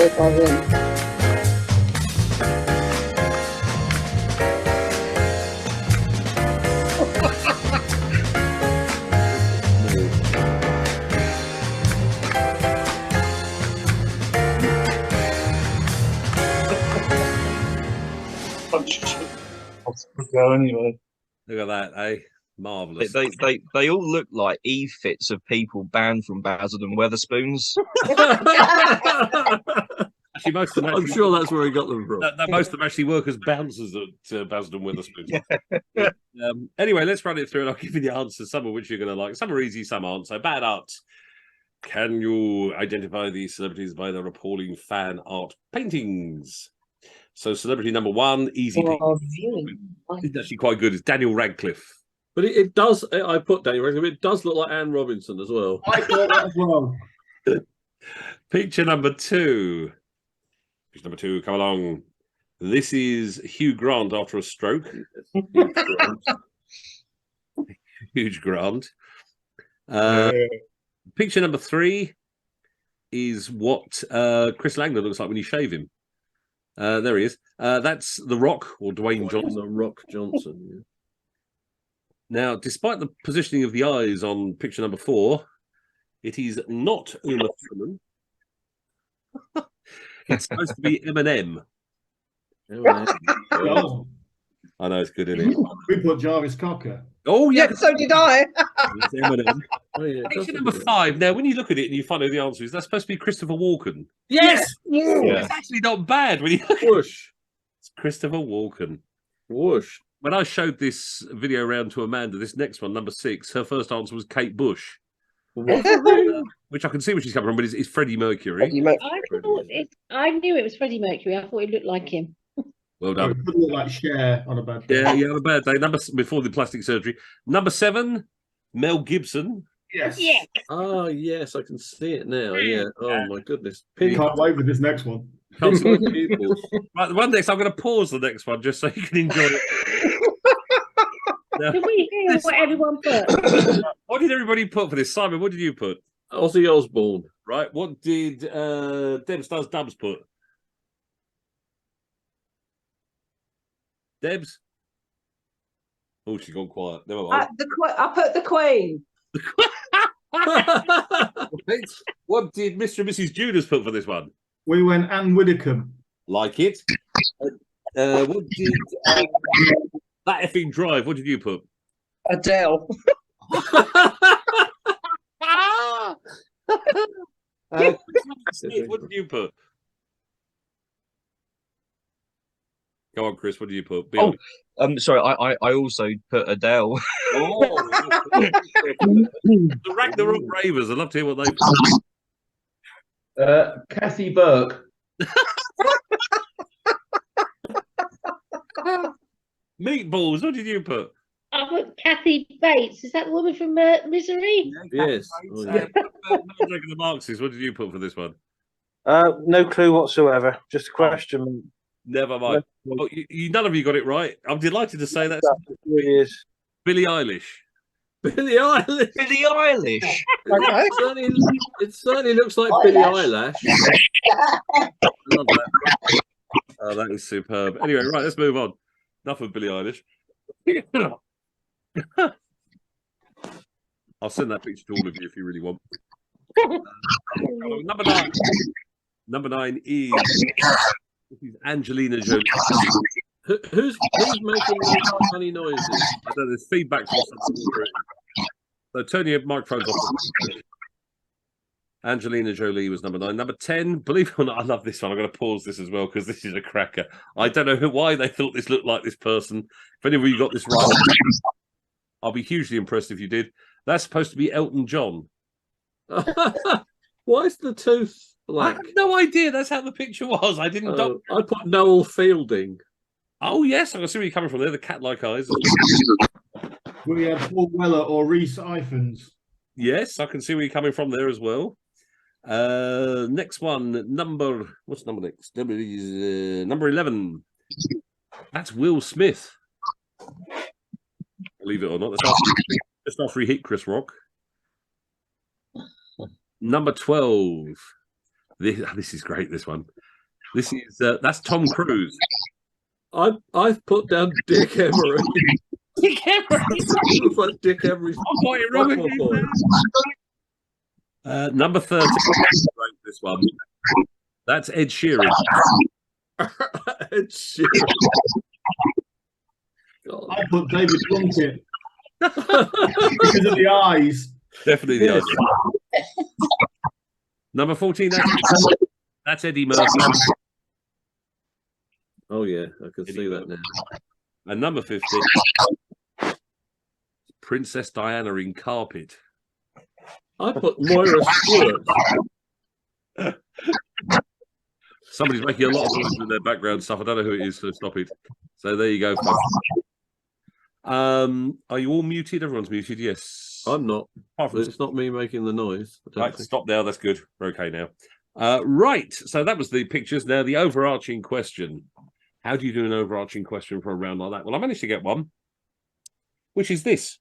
If I win. Go anyway. Look at that, eh? Marvellous. They all look like e-fits of people banned from Basildon Weatherspoons. Actually, most of them I'm sure that's where he got them from. most of them actually work as bouncers at Basildon Weatherspoons. Anyway, let's run it through and I'll give you the answers, some of which you're going to like. Some are easy, some aren't. So, bad art. Can you identify these celebrities by their appalling fan art paintings? So, celebrity number one, easy. It's actually quite good. It's Daniel Radcliffe. But it does. I put Daniel Radcliffe. It does look like Anne Robinson as well. I thought that as well. Picture number two. Picture number two. Come along. This is Hugh Grant after a stroke. Huge Grant. Picture number three is what Chris Langdon looks like when you shave him. There he is. That's The Rock, or Dwayne Johnson. The Rock Johnson. Yeah. Now, despite the positioning of the eyes on picture number four, it is not Uma Thurman. It's supposed to be Eminem. Oh, I know it's good, isn't it? we put Jarvis Cocker. Oh, yeah. Yeah, so did I. It's Eminem. Oh, yeah, it does Picture look number good. five. Now, when you look at it and you find out the answer is, that's supposed to be Christopher Walken. Yes. Yeah. It's actually not bad when you look at it. Whoosh. It's Christopher Walken. Whoosh. When I showed this video around to Amanda, this next one, number 6, her first answer was Kate Bush. Which I can see where she's coming from, but it's Freddie Mercury. I knew it was Freddie Mercury. I thought it looked like him. Well It done. could look like Cher on a bad day. Yeah, on a bad day. Before the plastic surgery. Number 7, Mel Gibson. Yes. Yeah. Oh, yes, I can see it now. Yeah. Oh, my goodness. Can't wait for this next one. Can't see my pupils. Right, the one next, I'm going to pause the next one just so you can enjoy it. Now, Did we hear what everyone put? what did everybody put for this? Simon, what did you put? Ozzy Osbourne. Right. What did Debs Does Dubs put? Debs? Oh, she's gone quiet. Never mind. I put the Queen. Right. What did Mr. and Mrs. Judas put for this one? We went Anne Widdecombe. Like it. What did That Effing Drive? What did you put? Adele. What did you put? Go on, Chris. What did you put? Be honest. Sorry, I also put Adele. Oh, the Ragnarok Ravers. I'd love to hear what they put. Kathy Burke. Meatballs. What did you put? I put Kathy Bates. Is that the woman from Misery? Yes. Oh, yeah. Mandrake and the Marxists, what did you put for this one? No clue whatsoever. Just a question. Never mind. Oh, none of you got it right. I'm delighted to say that's It is. Billie Eilish. Billie Eilish. Billie Eilish. It certainly looks like Billie Eilish. I love that. Oh, that is superb. Anyway, right, let's move on. Enough of Billie Eilish. I'll send that picture to all of you if you really want. Number 9. Number 9 is Angelina Jolie. Who's making those funny noises? I don't know, there's feedback from someone. So turn your microphones off. Angelina Jolie was number 9. Number 10, believe it or not, I love this one. I'm going to pause this as well because this is a cracker. I don't know why they thought this looked like this person. If any of you got this right, I'll be hugely impressed if you did. That's supposed to be Elton John. Why is the tooth black? I have no idea. That's how the picture was. I didn't. I put Noel Fielding. Oh yes, I can see where you're coming from there. The cat-like eyes. We have Paul Weller or Reese Iphans. Yes, I can see where you're coming from there as well. Next one, what's number next? Number 11. That's Will Smith. Believe it or not, that's just after he hit Chris Rock. Number 12. This is great. This one. This is that's Tom Cruise. I've put down Dick Emery. Dick Emery. Looks like Dick Emery's. I got it wrong again. Number 13. This one. That's Ed Sheeran. Ed Sheeran. I put David Plunkett because of the eyes. Definitely the eyes. Number 14. That's Eddie Murphy. Oh yeah, I can see that now. And number 15. Princess Diana in Carpet. I put Moira Stewart. Somebody's making a lot of noise with their background stuff. I don't know who it is, so stop it. So there you go, folks. Are you all muted? Everyone's muted, yes. I'm not. It's not me making the noise. Right, stop now. That's good. We're okay now. Right. So that was the pictures. Now the overarching question. How do you do an overarching question for a round like that? Well, I managed to get one, which is this.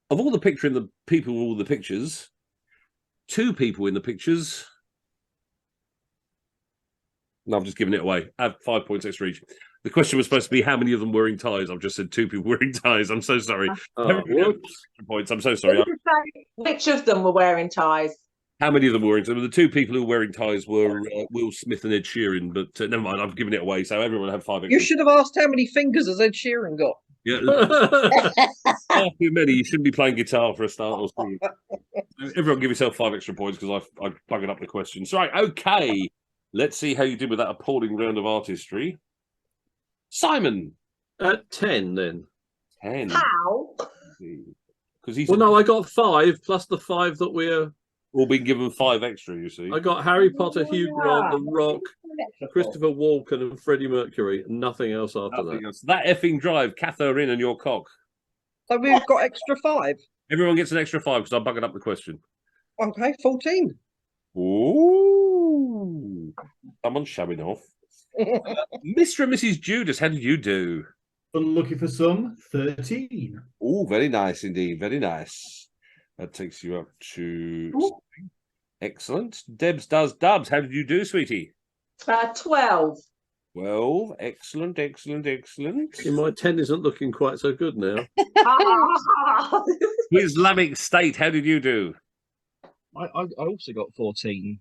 Of all the people, all the pictures, 2 people in the pictures. No, I'm just giving it away. I have 5 points extra each. The question was supposed to be how many of them wearing ties. I've just said 2 people wearing ties. I'm so sorry. Points. I'm so sorry. Which of them were wearing ties? How many of them were wearing ties? The 2 people who were wearing ties were Will Smith and Ed Sheeran, but never mind. I've given it away, so everyone had 5 extra. You should have asked how many fingers has Ed Sheeran got. Yeah, far too many. You shouldn't be playing guitar for a start or something. Everyone give yourself 5 extra points because I buggered up the questions. Right, okay. Let's see how you did with that appalling round of artistry. Simon. At 10, then. 10. How? Because he's. Well, no, I got 5 plus the 5 that we're all been given 5 extra. You see. I got Harry Potter, Hugh Grant, The Rock, Christopher Walken, and Freddie Mercury. Nothing else after that. Else. That effing drive, Catherine and your cock. So we've got extra 5. Everyone gets an extra 5 because I buggered up the question. Okay, 14. Ooh, someone's showing off. Mr. and Mrs. Judas, how did you do? Looking for some 13. Oh, very nice indeed. Very nice. That takes you up to excellent. Debs does dubs. How did you do, sweetie? 12. 12. Excellent, excellent, excellent. See, my 10 isn't looking quite so good now. Islamic State, how did you do? I also got 14.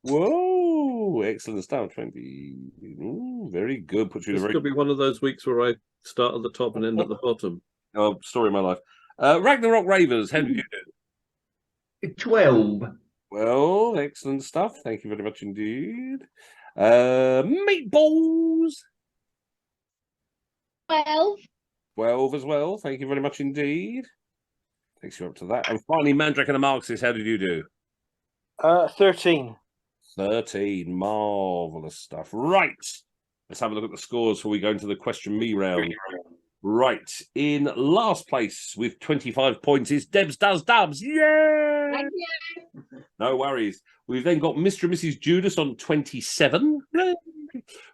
Whoa, excellent stuff. 20. Ooh, very good. Puts you This in a very... could be one of those weeks where I start at the top and end at the bottom. Oh, story of my life. Ragnarok Ravers, how did you do? 12. Well, excellent stuff. Thank you very much indeed. Meatballs. 12. 12 as well. Thank you very much indeed. Takes you up to that. And finally, Mandrake and the Marxists, how did you do? 13. 13. Marvellous stuff. Right. Let's have a look at the scores before we go into the question me round. Right. In last place with 25 points is Debs Does Dubs. Yeah. Thank you. No worries. We've then got Mr. and Mrs. Judas on 27.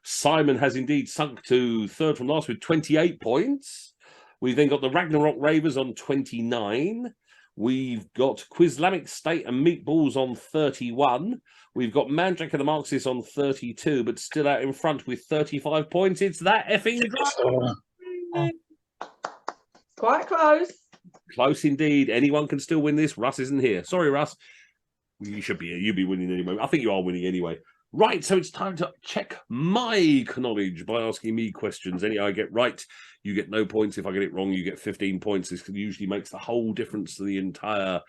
Simon has indeed sunk to third from last with 28 points. We've then got the Ragnarok Ravers on 29. We've got Quizlamic State and Meatballs on 31. We've got Mandrake and the Marxists on 32, but still out in front with 35 points. It's that effing Quite close. close indeed. Anyone can still win this. Russ isn't here. Sorry, Russ. You should be here. You'll be winning anyway. I think you are winning anyway. Right, so it's time to check my knowledge by asking me questions. Any I get right, you get no points. If I get it wrong, you get 15 points. This usually makes the whole difference to the entire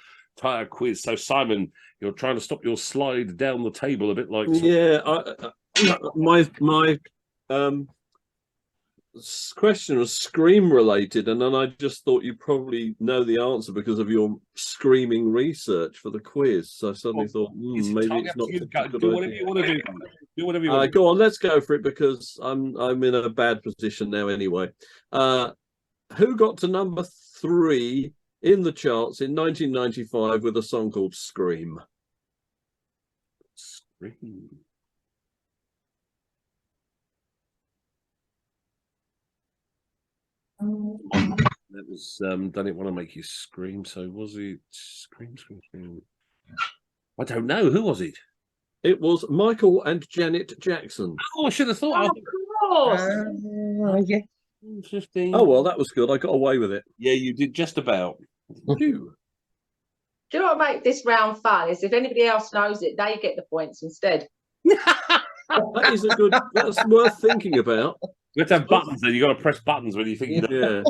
quiz. So, Simon, you're trying to stop your slide down the table a bit like... Yeah, my question was Scream related, and then I just thought you probably know the answer because of your screaming research for the quiz. So I suddenly thought, maybe it's not a good do whatever idea. you want to do. Do whatever you want. Go on, let's go for it because I'm in a bad position now anyway. Who got to number 3 in the charts in 1995 with a song called Scream? Scream. That was Didn't want to make you scream. So was it Scream? I don't know. Who was it? It was Michael and Janet Jackson. Oh, I should have thought. Of course. Yeah. 15. Oh well, that was good. I got away with it. Yeah, you did just about. Do you know what make this round fun? Is if anybody else knows it, they get the points instead. That is a good. That's worth thinking about. You have to have buttons then. You got to press buttons when you think. Yeah.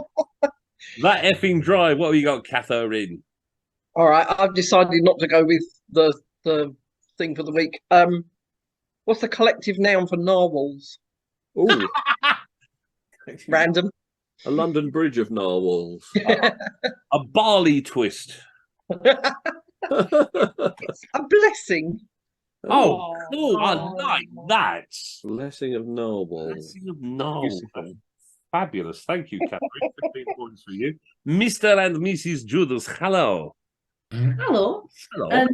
That effing drive. What have you got, Catherine? All right, I've decided not to go with the thing for the week. What's the collective noun for narwhals? Oh, Random. a London Bridge of narwhals. A barley twist. A blessing. Oh, cool. I like that. Blessing of narwhals. Blessing of narwhals. Fabulous. Thank you, Catherine. 15 points for you. Mr. and Mrs. Judas, hello. Hello. Hello.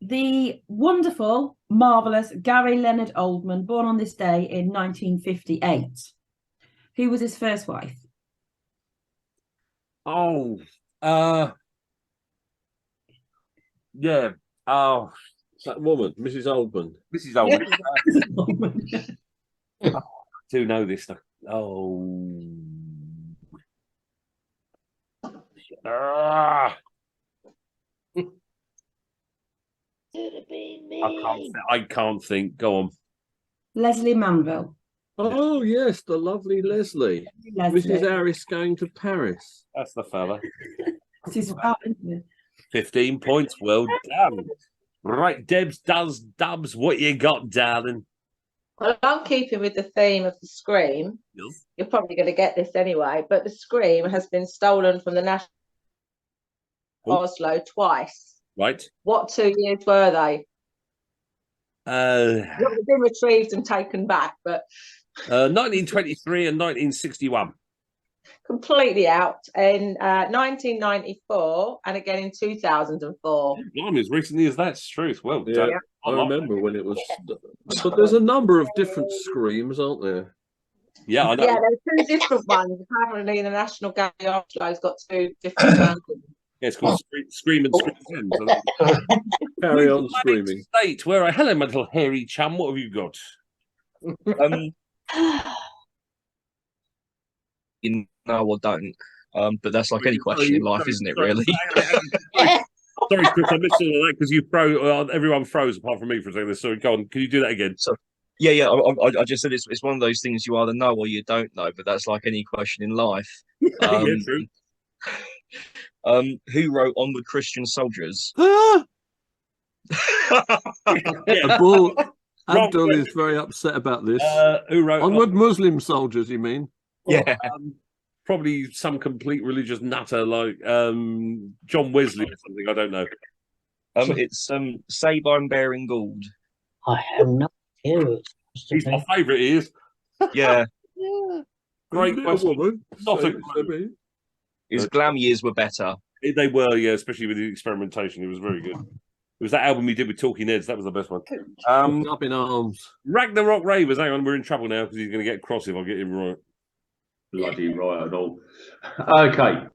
The wonderful, marvellous Gary Leonard Oldman, born on this day in 1958. Who was his first wife? Oh, yeah. Oh, That woman, Mrs. Oldman. Mrs. Oldman. I do know this stuff. Oh. Ah. I can't think. Go on. Leslie Manville. Oh yes, the lovely Leslie. Mrs. Harris going to Paris. That's the fella. That's his wife, isn't it? 15 points. Well done. Right, Debs does dubs. What you got, darling? Well, I'm keeping with the theme of the Scream. Yes. You're probably going to get this anyway, but the Scream has been stolen from the National Oslo twice. Right. What 2 years were they? They've been retrieved and taken back, but 1923 and 1961. completely out in 1994 and again in 2004. Blimey, as recently as that's truth. Well Yeah, done. I remember when it was. But there's a number of different screams, aren't there? Yeah, I know. Yeah, there are 2 different ones. Apparently, the National Gallery Oslo's got 2 different versions. Yeah, it's called Scream and Scream. Carry on screaming. State, where hello, my little hairy chum. What have you got? No, I don't. But that's like any question in life, isn't it? Really. Sorry, Chris, I missed all of that because you everyone froze apart from me for a second. So go on, can you do that again? So, yeah. I just said it's one of those things you either know or you don't know. But that's like any question in life. Yeah, true. Who wrote Onward Christian Soldiers? Bull. Abdul is very upset about this. Who wrote Onward Muslim Soldiers, you mean? Yeah. Probably some complete religious nutter like John Wesley or something. I don't know. It's Sabine Baring Gould. I have no idea. He's my favourite. He is. Yeah. Great Little question. woman. Not a Say- clue. say me. His glam years were better. They were, yeah, especially with the experimentation. It was very good. It was that album he did with Talking Heads. That was the best one. Up in arms. Ragnarok Ravers. Hang on, we're in trouble now because he's going to get cross if I get him right. Bloody right and all. Okay.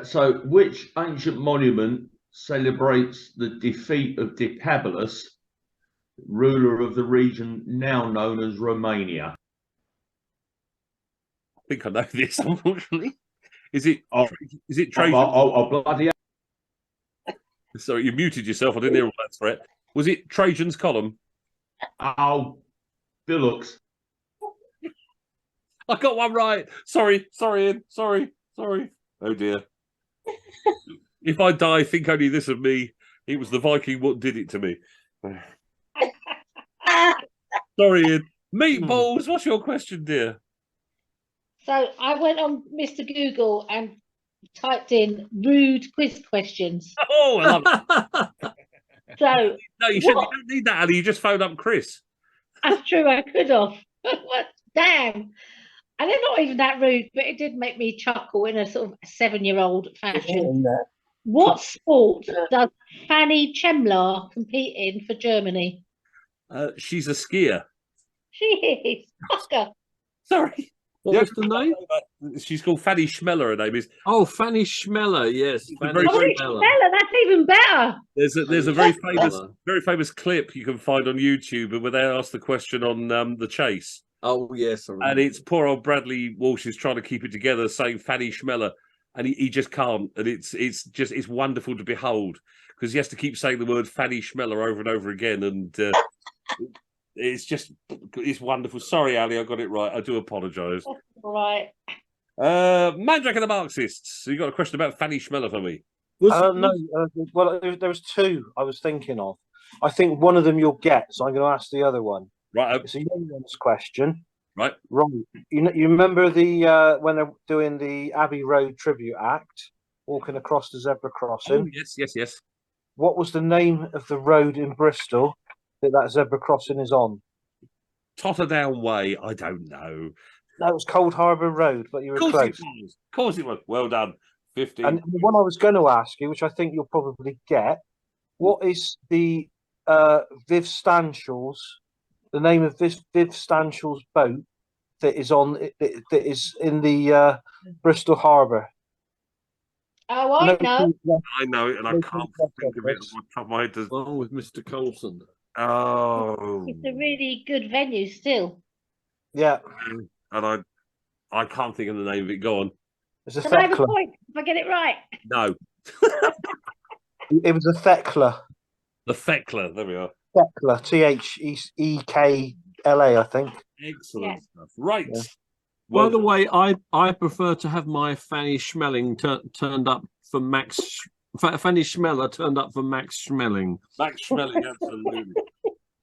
So, which ancient monument celebrates the defeat of Dicabulus, ruler of the region now known as Romania? I think I know this, unfortunately. Is it Trajan? Oh, bloody Sorry, you muted yourself. I didn't hear all that threat. Was it Trajan's Column? Oh, Deluxe. I got one right. Sorry, Ian. Sorry. Oh dear. If I die, think only this of me. It was the Viking what did it to me. Sorry, Ian. Meatballs, what's your question, dear? So I went on Mr. Google and typed in rude quiz questions. Oh, I love it. So No, you shouldn't. You don't need that, Ali. You just phone up Chris. that's true. I could have. What? Damn. And they're not even that rude, but it did make me chuckle in a sort of 7-year-old fashion. What sport does Fanny Chemlar compete in for Germany? She's a skier. She is. Oscar. Sorry. What was the name? She's called Fanny Schmeller. Her name is. Oh, Fanny Schmeller. Yes, Fanny Fanny Schmeller. Schmeller, that's even better. There's a very famous clip you can find on YouTube where they ask the question on the chase. Oh yes, and it's poor old Bradley Walsh is trying to keep it together, saying Fanny Schmeller, and he just can't. And it's wonderful to behold because he has to keep saying the word Fanny Schmeller over and over again, and it's wonderful. Sorry, Ali, I got it right. I do apologise. Right. Mandrake and the Marxists. So you got a question about Fanny Schmeller for me? No. Well, there was two I was thinking of. I think one of them you'll get, so I'm going to ask the other one. Right. It's a young one's question. Right. You remember the when they're doing the Abbey Road tribute act, walking across the zebra crossing? Oh, yes. What was the name of the road in Bristol that zebra crossing is on? Totterdown Way. I don't know. No, it was Cold Harbour Road, but you were close. Of course it was. Well done. 15. And the one I was going to ask you, which I think you'll probably get, what is the Viv Stanshall's? The name of this Viv Stanshall's boat that is in the Bristol Harbour. Oh, I know. I know it, and I can't think of it off the top of my head. Oh, with Mr. Coulson. Oh, It's a really good venue still. Yeah. And I can't think of the name of it. Go on. It's a Can I have a Thekla. point if I get it right? No. It was a Thekla. The Thekla. There we are. Thekla. Thekla, I think. Excellent stuff. Right. Yeah. By the way, I prefer to have my Fanny Schmeling turned up for Max. Fanny Schmeller turned up for Max Schmeling. Max Schmeling, absolutely.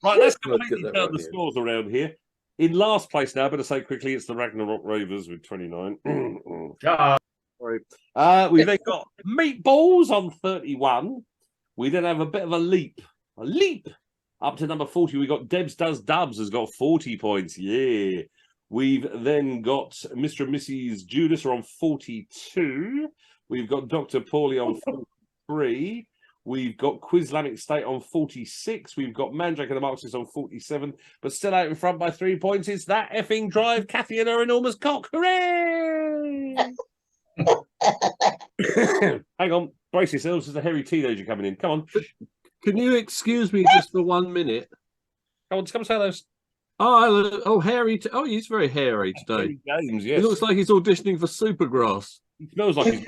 Right, let's completely turn the scores around here. In last place now, I better say quickly, it's the Ragnarok Ravers with 29. Sorry. We then got Meatballs on 31. We then have a bit of a leap. Up to number 40, we got Debs Does Dubs has got 40 points. Yeah. We've then got Mr. and Mrs. Judas are on 42. We've got Dr. Paulie on 43. We've got Quizlamic State on 46. We've got Mandrake and the Marxists on 47. But still out in front by 3 points. It's that effing drive, Kathy and her enormous cock. Hooray! Hang on. Brace yourselves. There's a hairy teenager coming in. Come on. Can you excuse me just for 1 minute? Come on, just come say those. Oh, hairy. He's very hairy today. James, yes. He looks like he's auditioning for Supergrass. He smells like he's.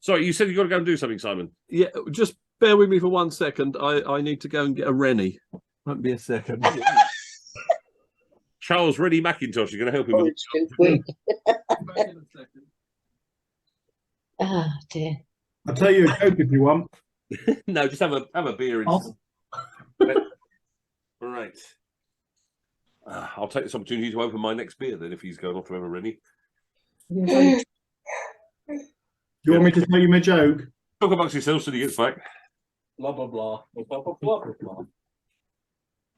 Sorry, you said you got to go and do something, Simon. Yeah, just bear with me for 1 second. I need to go and get a Rennie. Won't be a second. Charles Rennie McIntosh, you're going to help him. Oh dear. I'll tell you a joke if you want. No, just have a beer. Right. I'll take this opportunity to open my next beer then if he's going off to have a Rennie. Do you want me to tell you my joke? Talk amongst yourselves till he gets back. Blah, blah, blah. Blah, blah, blah, blah, blah.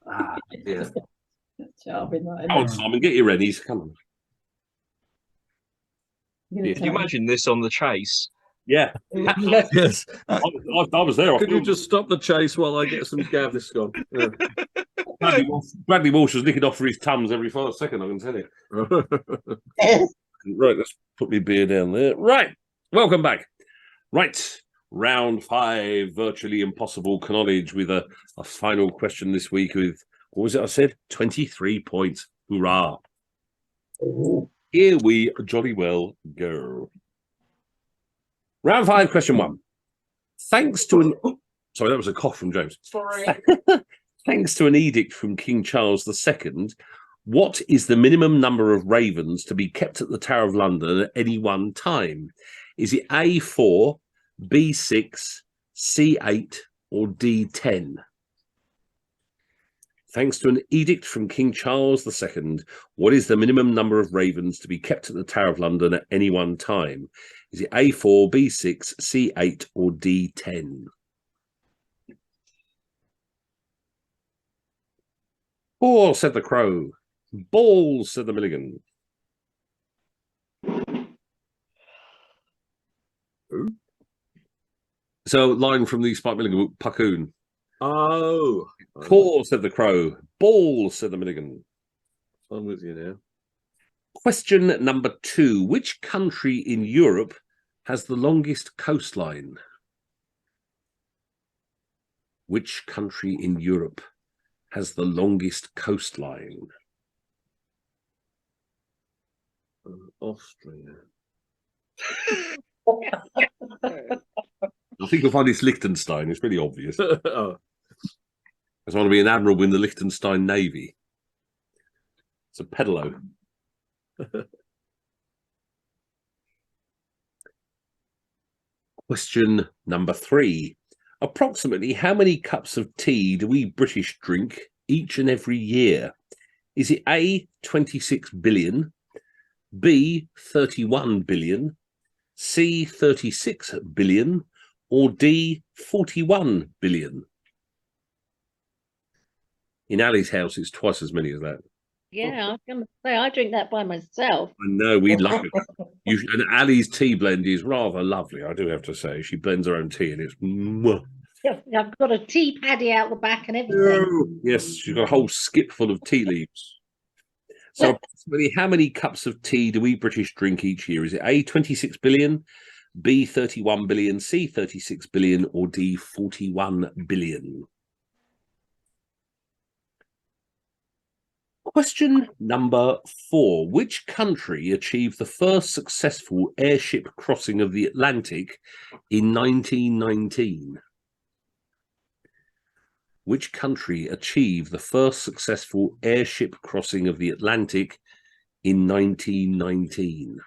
Ah, dear. Charming, that, Come on, isn't it? Simon, get your rennies. Come on. You're gonna Can you tell me. imagine this on the chase? Yeah. Yes. I was there. Could you just stop the chase while I get some Gaviscon? Yeah. Bradley Walsh was nicking off for his tums every 5 seconds, I can tell you. Right, let's put my beer down there. Right, welcome back. Right, round 5, virtually impossible Knollige with a final question this week with, what was it I said? 23 points. Hurrah. Here we jolly well go. Round 5, question 1. Thanks to an... Oh, sorry, that was a cough from James. Sorry. Thanks to an edict from King Charles II, what is the minimum number of ravens to be kept at the Tower of London at any one time? Is it A4, B6, C8, or D10? Thanks to an edict from King Charles II, what is the minimum number of ravens to be kept at the Tower of London at any one time? Is it A4, B6, C8, or D10? Or, said the Crow. Balls, said the Milligan. So, line from the Spike Milligan book, Puckoon. Oh. Caw, said the Crow. Balls, said the Milligan. I'm with you now. Question number 2. Which country in Europe has the longest coastline? Which country in Europe has the longest coastline? Austria. I think you'll find it's Liechtenstein. It's pretty obvious. Oh. I want to be an admiral in the Liechtenstein Navy. It's a pedalo. Question number 3. Approximately how many cups of tea do we British drink each and every year? Is it A, 26 billion, B, 31 billion, C, 36 billion, or D, 41 billion? In Ali's house, it's twice as many as that. Yeah, I was going to say, I drink that by myself. I know, we love it. And Ali's tea blend is rather lovely, I do have to say. She blends her own tea and it's... mwah. Yeah, I've got a tea paddy out the back and everything. Yes, she's got a whole skip full of tea leaves. So approximately how many cups of tea do we British drink each year? Is it A, 26 billion, B, 31 billion, C, 36 billion, or D, 41 billion? Question number 4. Which country achieved the first successful airship crossing of the Atlantic in 1919? Which country achieved the first successful airship crossing of the Atlantic in 1919?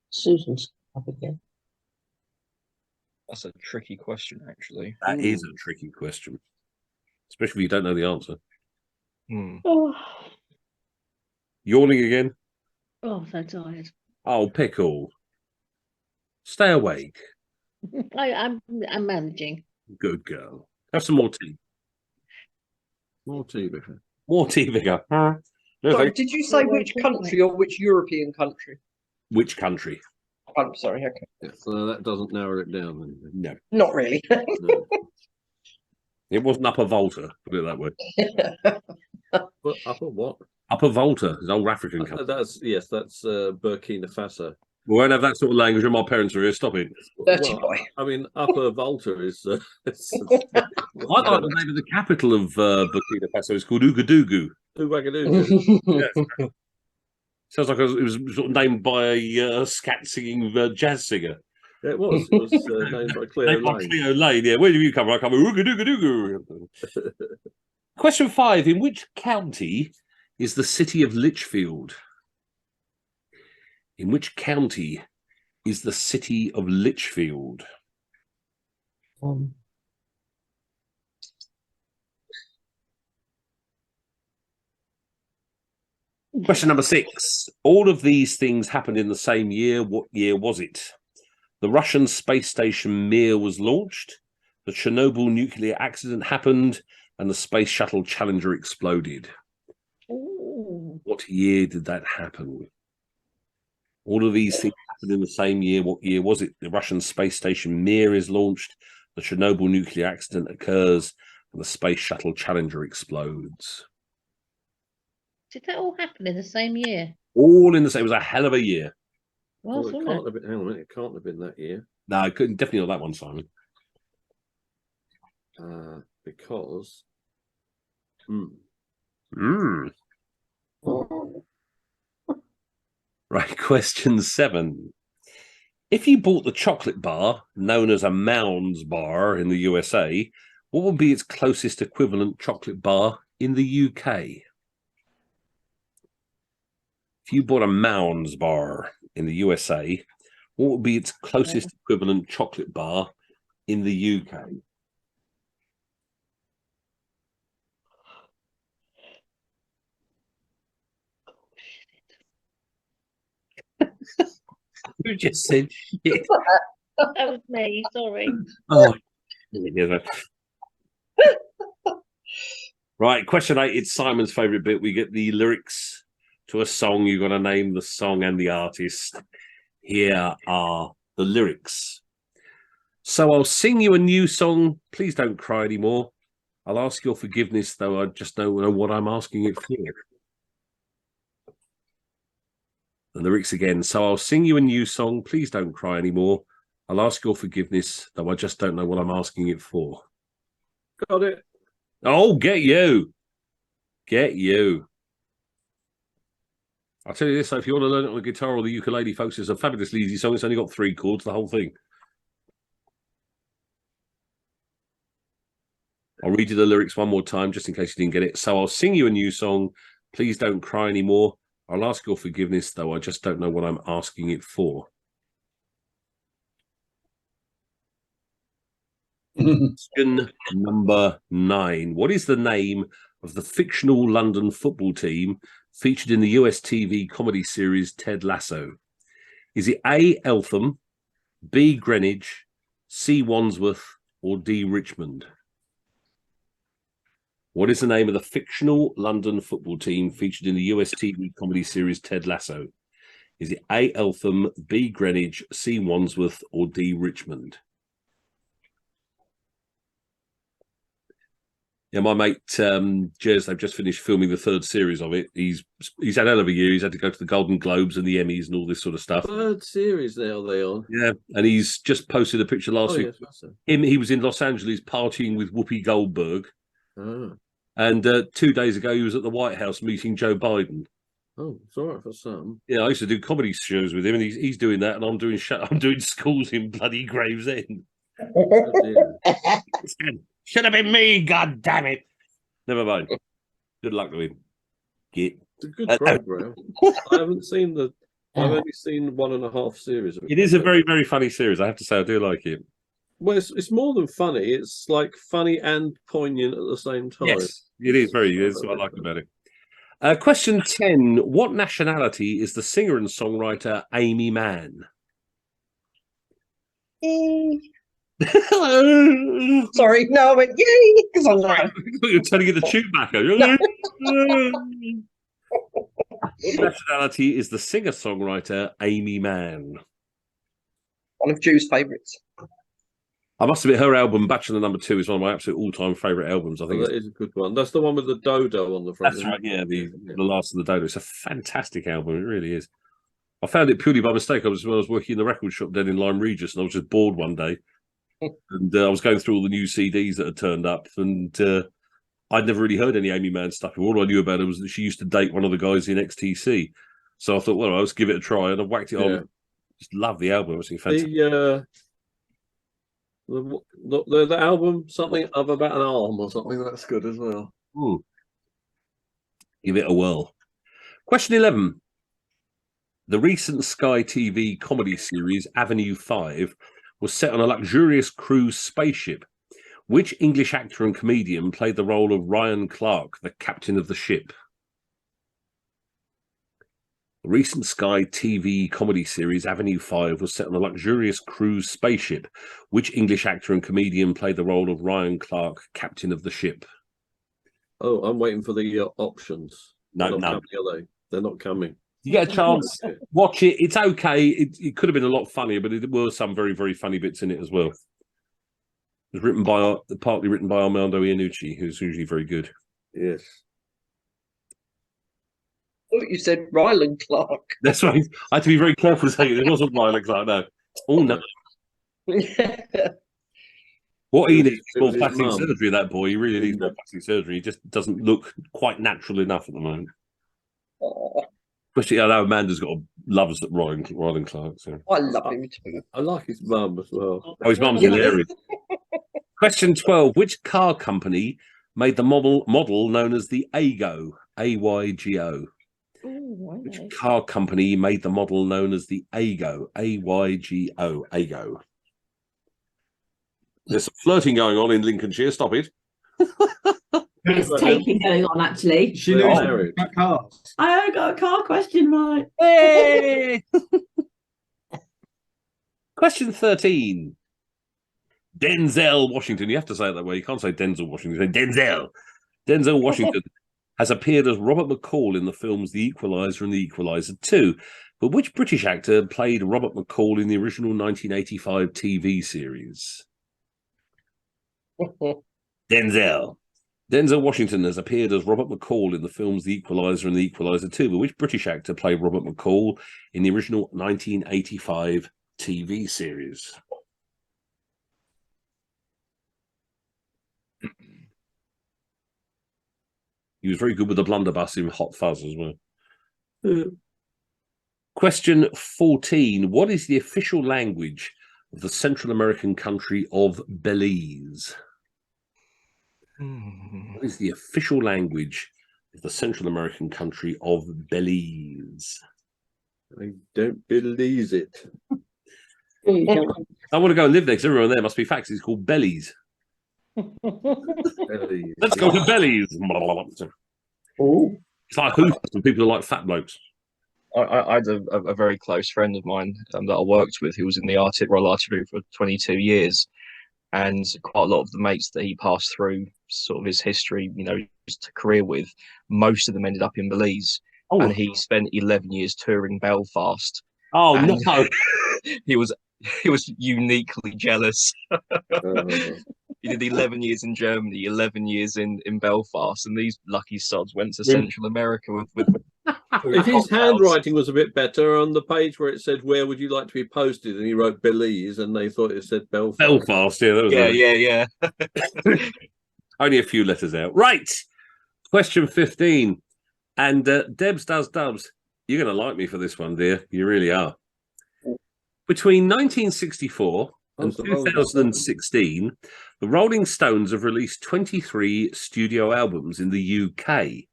Susan's up again. That's a tricky question, actually. That is a tricky question, especially if you don't know the answer. Oh, Yawning again? oh, so tired. Oh, Pickle. Stay awake. I'm managing. Good girl. Have some more tea. More tea, Vicar. More tea, Vicar. No, Sorry, thanks. did you say which country or which European country? Which country? I'm sorry, okay. Yeah, so that doesn't narrow it down. Then. No. Not really. No. It wasn't Upper Volta, put it that way. But Upper what? Upper Volta is old African country. That's Burkina Faso. We won't have that sort of language when my parents are here. Stop it. Dirty boy. I mean, Upper Volta is. I like the name of the capital of Burkina Faso. It's called Ouagadougou. Ouagadougou. Yes. Sounds like it was sort of named by a scat singing jazz singer. Yeah, it was. It was named by Cleo Named by Lane. Cleo Lane. Yeah, where do you come from? I come from Ouagadougou. Question 5. In which county is the city of Lichfield? In which county is the city of Lichfield? Question number 6. All of these things happened in the same year. What year was it? The Russian space station Mir was launched. The Chernobyl nuclear accident happened. and the Space Shuttle Challenger exploded? Ooh. What year did that happen? All of these things happened in the same year. What year was it? The Russian space station Mir is launched, the Chernobyl nuclear accident occurs, and the Space Shuttle Challenger explodes. Did that all happen in the same year? All in the same. It was a hell of a year. Well, Well, it can't have been. Hang on a minute. It can't have been that year. No, it couldn't. Definitely not that one, Simon. Because. Right, question 7. If you bought the chocolate bar, known as a Mounds bar in the USA, what would be its closest equivalent chocolate bar in the UK? If you bought a Mounds bar in the USA, what would be its closest equivalent chocolate bar in the UK? You just said shit. That was me, sorry. Oh, right, question 8. It's Simon's favourite bit. We get the lyrics to a song. You've got to name the song and the artist. Here are the lyrics. So I'll sing you a new song. Please don't cry anymore. I'll ask your forgiveness, though I just don't know what I'm asking it for. The lyrics again. So I'll sing you a new song. Please don't cry anymore. I'll ask your forgiveness, though I just don't know what I'm asking it for. Got it. Oh, get you. Get you. I'll tell you this, so if you want to learn it on the guitar or the ukulele, folks, it's a fabulously easy song. It's only got 3 chords, the whole thing. I'll read you the lyrics one more time, just in case you didn't get it. So I'll sing you a new song. Please don't cry anymore. I'll ask your forgiveness, though I just don't know what I'm asking it for. Question number 9. What is the name of the fictional London football team featured in the US TV comedy series Ted Lasso? Is it A, Eltham, B, Greenwich, C, Wandsworth, or D, Richmond? What is the name of the fictional London football team featured in the US TV comedy series Ted Lasso? Is it A, Eltham, B, Greenwich, C, Wandsworth, or D, Richmond? Yeah, my mate Jez, they've just finished filming the 3rd series of it. He's had a hell of a year. He's had to go to the Golden Globes and the Emmys and all this sort of stuff. 3rd series now they on. Yeah, and he's just posted a picture last week. Yes, He was in Los Angeles partying with Whoopi Goldberg. oh. And 2 days ago, he was at the White House meeting Joe Biden. Oh, it's all right for some. Yeah, I used to do comedy shows with him, and he's doing that, and I'm doing schools in bloody Gravesend. Should have been me, god damn it. Never mind. Good luck to him. It's a good program. I haven't seen I've only seen 1.5 series of it. It is a very, very funny series. I have to say, I do like it. Well, it's more than funny. It's like funny and poignant at the same time. Yes, it is very. That's what I like about it. Question 10. What nationality is the singer and songwriter Amy Mann? Sorry, no, I went yay because I'm like You're turning into Chewbacca. What nationality is the singer-songwriter Amy Mann? one of Ju's favourites. I must admit, her album Bachelor No. 2 is one of my absolute all-time favourite albums. I think that is a good one. That's the one with the dodo on the front. That's right. Yeah, the Last of the Dodo. It's a fantastic album. It really is. I found it purely by mistake. I was working in the record shop down in Lyme Regis, and I was just bored one day, and I was going through all the new CDs that had turned up, and I'd never really heard any Amy Mann stuff. All I knew about her was that she used to date one of the guys in XTC. So I thought, well, I'll just give it a try, and I whacked it on. Just love the album. It's fantastic. The album, something of about an arm or something. That's good as well. Give it a whirl. Question 11. The recent Sky TV comedy series Avenue 5 was set on a luxurious cruise spaceship. Which English actor and comedian played the role of Ryan Clark, the captain of the ship? The recent Sky TV comedy series Avenue 5 was set on a luxurious cruise spaceship. Which English actor and comedian played the role of Ryan Clark, captain of the ship? Oh, I'm waiting for the options. No, They're not no. coming, are they? They're not coming. You get a chance, watch it. It's okay. It could have been a lot funnier, but there were some very, very funny bits in it as well. It was partly written by Armando Iannucci, who's usually very good. Yes. I thought you said Ryland Clark. That's right. I had to be very careful saying it wasn't Ryland Clark. No. Oh no. What he needs is more plastic surgery. That boy, he really needs more plastic surgery. He just doesn't look quite natural enough at the moment. Especially, I know Amanda's got loves at Ryland Clark. So. I love him too. I like his mum as well. Oh, his mum's hilarious. Question 12. Which car company made the model known as the Aygo? AYGO. Which car company made the model known as the Aygo? AYGO. Aygo. There's some flirting going on in Lincolnshire. Stop it. It's taking going on, actually. She knows about cars. I got a car question right. Hey! Question 13. Denzel Washington. You have to say it that way. You can't say Denzel Washington. You say Denzel. Denzel Washington has appeared as Robert McCall in the films The Equalizer and The Equalizer 2. But which British actor played Robert McCall in the original 1985 TV series? Denzel. Denzel Washington has appeared as Robert McCall in the films The Equalizer and The Equalizer 2. But which British actor played Robert McCall in the original 1985 TV series? He was very good with the blunderbuss in Hot Fuzz as well. Question 14. What is the official language of the Central American country of Belize? What is the official language of the Central American country of Belize? I don't believe it. I want to go and live there because everyone there must be facts. It's called Belize. Let's go to Belize. It's like hoofers and people are like fat blokes. I had a very close friend of mine that I worked with who was in the Royal Artillery for 22 years. And quite a lot of the mates that he passed through sort of his history, his career with, most of them ended up in Belize. Oh. And he spent 11 years touring Belfast. Oh, and no. He was uniquely jealous. He did 11 years in Germany, 11 years in Belfast, and these lucky sods went to Central America with if his handwriting was a bit better on the page where it said, "Where would you like to be posted?" and he wrote Belize, and they thought it said Belfast. Belfast, yeah. That was Yeah. Only a few letters out. Right. Question 15. And Debs does dubs. You're going to like me for this one, dear. You really are. Between 1964 and 2016, the Rolling Stones have released 23 studio albums in the UK.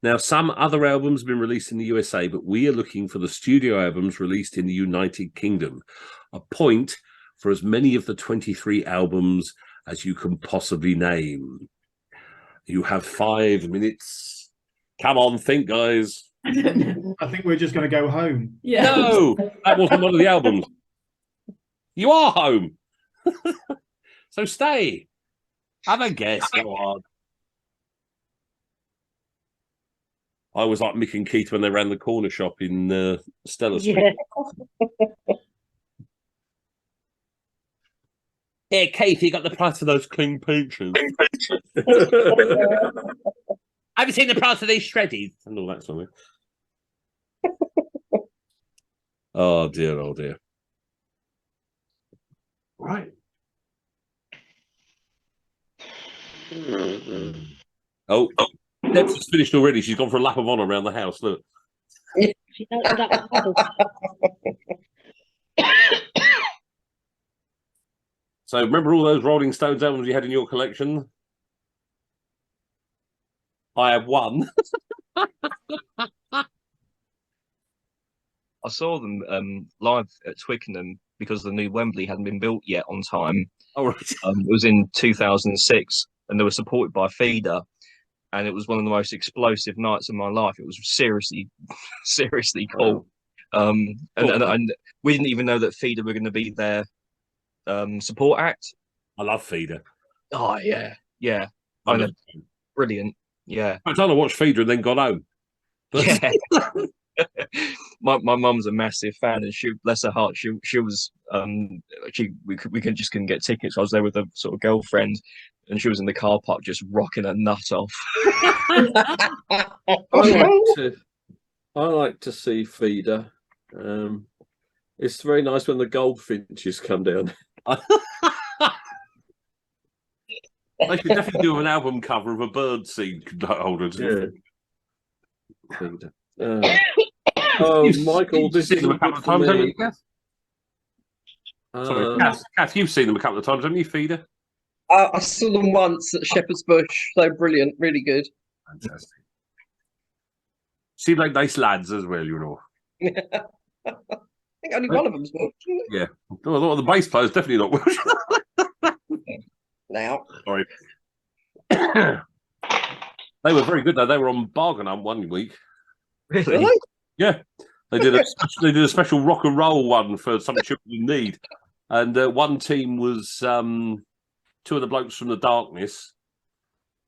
Now, some other albums have been released in the USA, but we are looking for the studio albums released in the United Kingdom. A point for as many of the 23 albums as you can possibly name. You have 5 minutes. Come on, think, guys. I think we're just going to go home. Yeah. No, that wasn't one of the albums. You are home. So stay. Have a guess. Go on. I was like Mick and Keith when they ran the corner shop in Stella Street. Yeah. Here, Keith, you got the price of those clean peaches. Have you seen the price of these shreddies? And all that sort of thing. Oh, dear, oh, dear. Right. Oh, Deb's has finished already. She's gone for a lap of honour around the house. Look. She knows that model. So remember all those Rolling Stones albums you had in your collection? I have one. I saw them live at Twickenham because the new Wembley hadn't been built yet on time. Oh, right. It was in 2006, and they were supported by Feeder, and it was one of the most explosive nights of my life. It was seriously cool. And we didn't even know that Feeder were going to be their support act. I love Feeder. Oh yeah, I know, brilliant. Yeah. I've done. I watched Feeder and then got home. But Yeah. my mum's a massive fan, and she, bless her heart, she was we couldn't get tickets. I was there with a sort of girlfriend, and she was in the car park just rocking her nut off. I like to see Feeder. It's very nice when the goldfinches come down. They should definitely do an album cover of a bird seed holder. Yeah. Oh, Michael, You've seen them a couple of times, haven't you, Kath? Sorry, Kath, you've seen them a couple of times, haven't you, Feeder? I saw them once at Shepherd's Bush. They're brilliant, really good. Fantastic. Seem like nice lads as well, you know. I think only one of them's Welsh. Yeah. Well, the bass player's definitely not Welsh. Now. Sorry. They were very good though. They were on Bargain Hunt one week. Really? Yeah. They did a special rock and roll one for some children in need. And one team was two of the blokes from the Darkness,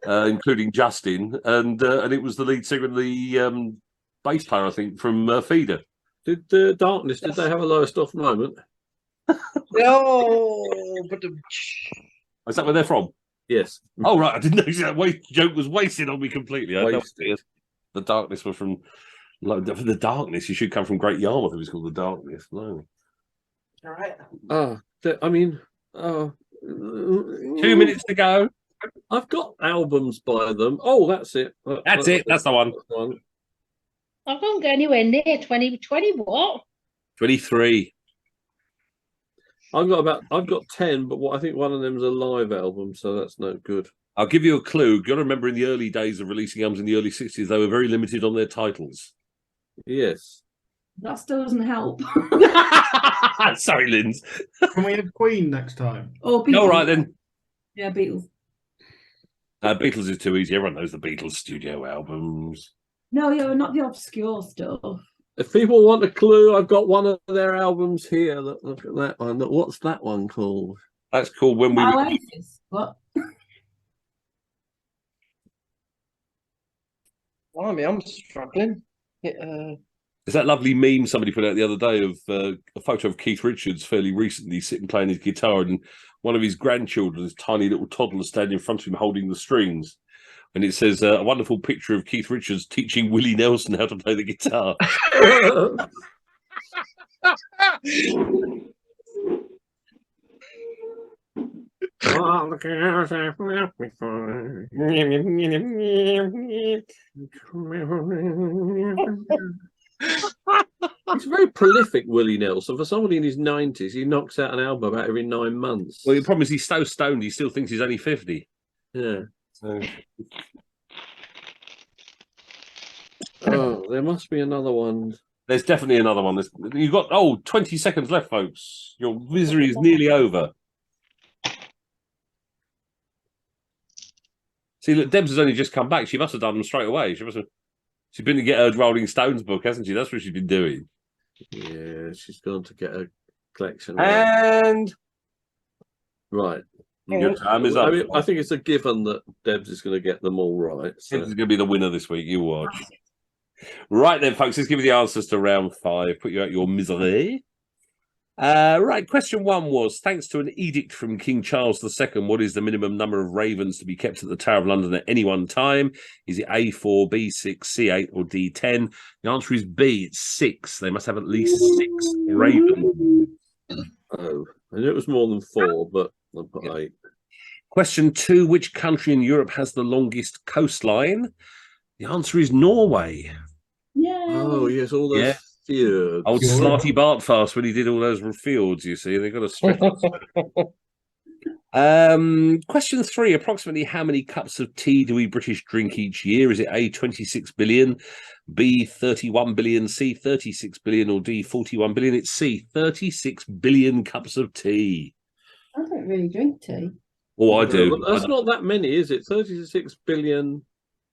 including Justin, and it was the lead singer and the bass player, I think, from Feeder. Did the Darkness? Did they have a lowest off moment? No, but is that where they're from? Yes. Oh right, I didn't know that joke was wasted on me completely. The Darkness were from the Darkness. You should come from Great Yarmouth. It was called the Darkness. No. All right. I mean, 2 minutes to go. I've got albums by them. Oh, that's it. That's it. That's the one. I can't go anywhere near 20. What? 23. I've got 10, but I think one of them is a live album, so that's no good. I'll give you a clue. You've got to remember, in the early days of releasing albums in the early 60s, they were very limited on their titles. Yes. That still doesn't help. Sorry, Linz. Can we have Queen next time? Or Beatles. All right, then. Yeah, Beatles. Beatles is too easy. Everyone knows the Beatles studio albums. No, yeah, not the obscure stuff. If people want a clue, I've got one of their albums here. Look at that one. What's that one called? That's called When We Were... Oasis. What? Blimey, I'm struggling. There's that lovely meme somebody put out the other day of a photo of Keith Richards fairly recently sitting playing his guitar, and one of his grandchildren, this tiny little toddler, standing in front of him holding the strings. And it says, a wonderful picture of Keith Richards teaching Willie Nelson how to play the guitar. All the girls have left me for. He's very prolific, Willie Nelson. For somebody in his 90s, he knocks out an album about every 9 months. Well, the problem is he's so stoned, he still thinks he's only 50. Yeah. So... Oh, there must be another one. There's definitely another one. You've got 20 seconds left, folks. Your misery is nearly over. See, look, Debs has only just come back. She must have done them straight away. She's been to get her Rolling Stones book, hasn't she? That's what she's been doing. Yeah, she's gone to get a collection. And right. Your time is up. I think it's a given that Debs is going to get them all right. So. Debs is going to be the winner this week. You watch. Right then, folks, let's give you the answers to round 5. Put you out your misery. Right, question 1 was, thanks to an edict from King Charles II, what is the minimum number of ravens to be kept at the Tower of London at any one time? Is it A4, B6, C8 or D10? The answer is B, it's 6. They must have at least 6 ravens. Oh, I knew it was more than 4, but I've got 8. Question 2, which country in Europe has the longest coastline? The answer is Norway. Yeah. Oh, yes, all those fjords. Old Slarty Bartfast when he did all those fjords, you see. They've got to stretch. Question 3, approximately how many cups of tea do we British drink each year? Is it A, 26 billion, B, 31 billion, C, 36 billion, or D, 41 billion? It's C, 36 billion cups of tea. I don't really drink tea. Oh, I do. Well, that's not that many, is it? 36 billion.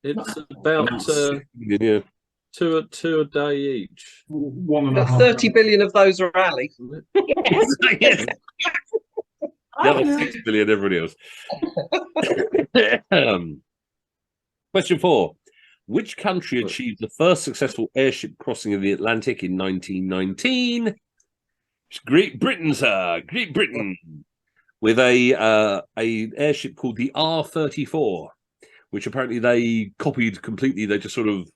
It's about two a day each. 1.5. 30 billion of those are Ali. Yes. The other 6 billion, everybody else. Question 4. Which country achieved the first successful airship crossing of the Atlantic in 1919? It's Great Britain, sir. Great Britain. With a airship called the R-34, which apparently they copied completely. They just sort of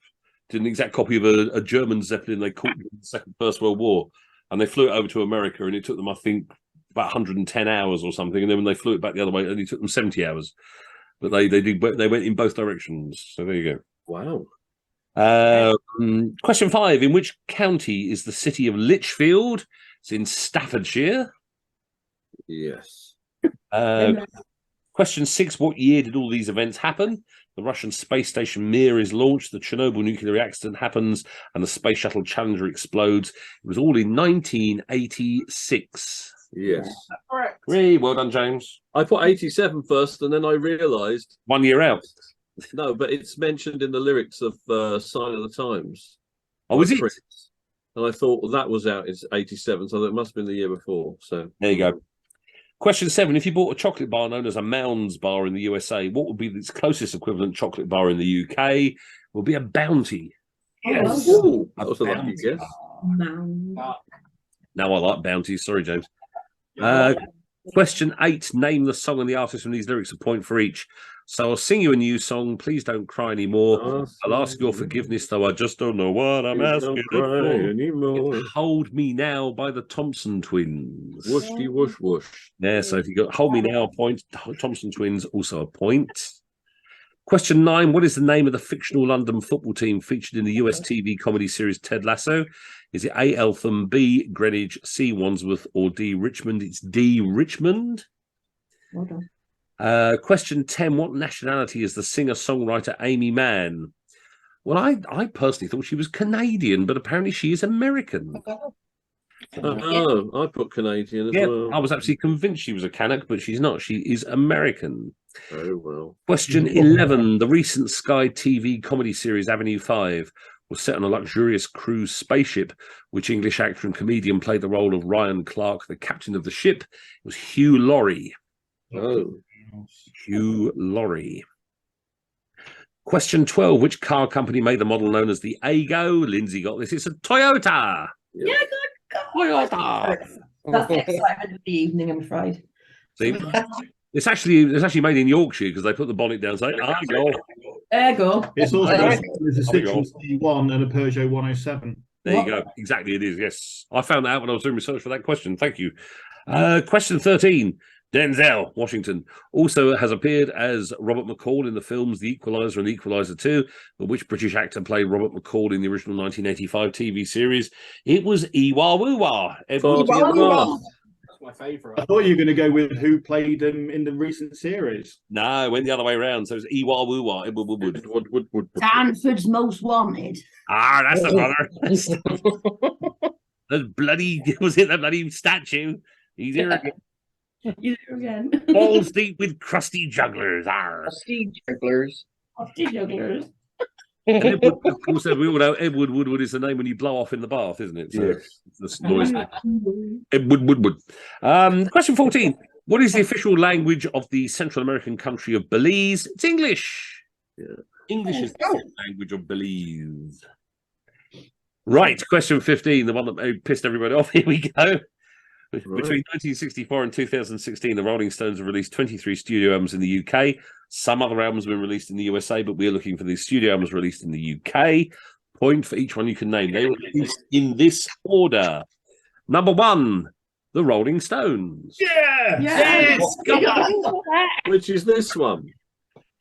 did an exact copy of a German Zeppelin they caught in the First World War. And they flew it over to America, and it took them, I think, about 110 hours or something. And then when they flew it back the other way, it only took them 70 hours. But they went in both directions. So there you Wow. go. Question 5. In which county is the city of Lichfield? It's in Staffordshire. Yes. Question 6. What year did all these events happen? The Russian space station Mir is launched, the Chernobyl nuclear accident happens, and the Space Shuttle Challenger explodes. It was all in 1986. Yes. Correct. Really well done, James. I put 87 first, and then I realised 1 year out. No, but it's mentioned in the lyrics of Sign of the Times. Oh, is it? And I thought, well, that was out in 87, so that must have been the year before. So there you go. Question 7. If you bought a chocolate bar known as a Mounds bar in the USA, what would be its closest equivalent chocolate bar in the UK? Will be a Bounty. Yes. Ooh, that was a lucky guess. Now I like Bounties. Sorry, James. Question 8. Name the song and the artist from these lyrics, a point for each. So I'll sing you a new song. Please don't cry anymore. I'll ask your forgiveness, though I just don't know what I'm asking for. Anymore. Hold Me Now by the Thompson Twins. Whooshy whoosh whoosh. Yeah, so if you got Hold Me Now, a point. Thompson Twins, also a point. Question 9. What is the name of the fictional London football team featured in the US TV comedy series Ted Lasso? Is it A, Eltham, B, Greenwich, C, Wandsworth, or D, Richmond? It's D, Richmond. Well done. Question 10. What nationality is the singer-songwriter Amy Mann? Well, I personally thought she was Canadian, but apparently she is American. Oh, I put Canadian as well. I was actually convinced she was a Canuck, but she's not. She is American. Oh, well. Question 11. The recent Sky TV comedy series Avenue 5 was set on a luxurious cruise spaceship, which English actor and comedian played the role of Ryan Clark, the captain of the ship. It was Hugh Laurie. Oh. Hugh Laurie. Question 12. Which car company made the model known as the Aygo? Lindsay got this. It's a Toyota. Yeah, good. Toyota. That's the excitement of the evening, I'm afraid. See, it's actually made in Yorkshire because they put the bonnet down saying Aygo. Ergo. It's also There there's a Citroen C1 and a Peugeot 107. you go. Exactly, it is. Yes, I found that out when I was doing research for that question. Thank you. Question 13. Denzel Washington also has appeared as Robert McCall in the films The Equalizer and The Equalizer 2. But which British actor played Robert McCall in the original 1985 TV series? It was Iwa Wuwa. That's my favourite. I thought you were going to go with who played him in the recent series. No, it went the other way around. So it's Iwa Wuwa. Stanford's Most Wanted. Ah, that's the brother. The bloody, was it the bloody statue? He's here again. He's here again. Balls deep with crusty jugglers. Crusty jugglers. Crusty jugglers. And Edward, of course, we all know Edward Woodward is the name when you blow off in the bath, isn't it? So yes. It's the noise. Edward Woodward. Question 14. What is the official language of the Central American country of Belize? It's English. Yeah. English is the language of Belize. Right. Question 15. The one that pissed everybody off. Here we go. Between 1964 and 2016, the Rolling Stones have released 23 studio albums in the UK. Some other albums have been released in the USA, but we're looking for the studio albums released in the UK. Point for each one you can name. They were released in this order. Number 1, the Rolling Stones. Yeah! Yes! Which is this one?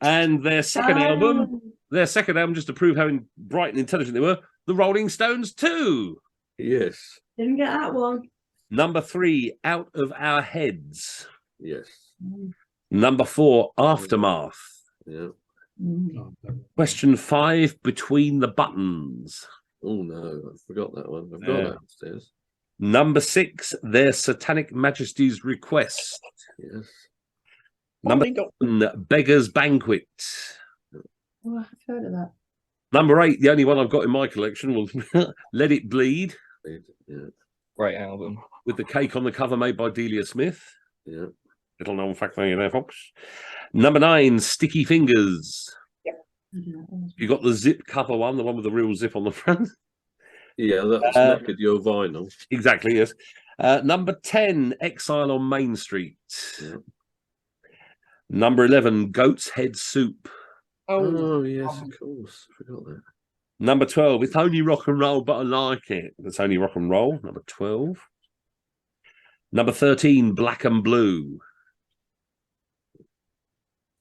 And their second album, just to prove how bright and intelligent they were, the Rolling Stones 2. Yes. Didn't get that one. Number 3, Out of Our Heads. Yes. Number 4, Aftermath. Yeah. Question 5, Between the Buttons. Oh no, I forgot that one. I've got that upstairs. Number 6, Their Satanic Majesty's Request. Yes. Number 7, Beggar's Banquet. Oh, I've heard of that. Number 8, the only one I've got in my collection, was Let It Bleed. Yeah. Great album. With the cake on the cover made by Delia Smith. Yeah. Little known fact for you there, folks. Number 9, Sticky Fingers. Yeah. You got the zip cover one, the one with the real zip on the front. Yeah, that's knackered your vinyl. Exactly, yes. Number 10, Exile on Main Street. Yeah. Number 11, Goat's Head Soup. Oh, yes, of course. I forgot that. Number 12, It's Only Rock and Roll, but I Like It. It's Only Rock and Roll. Number 12. Number 13, Black and Blue.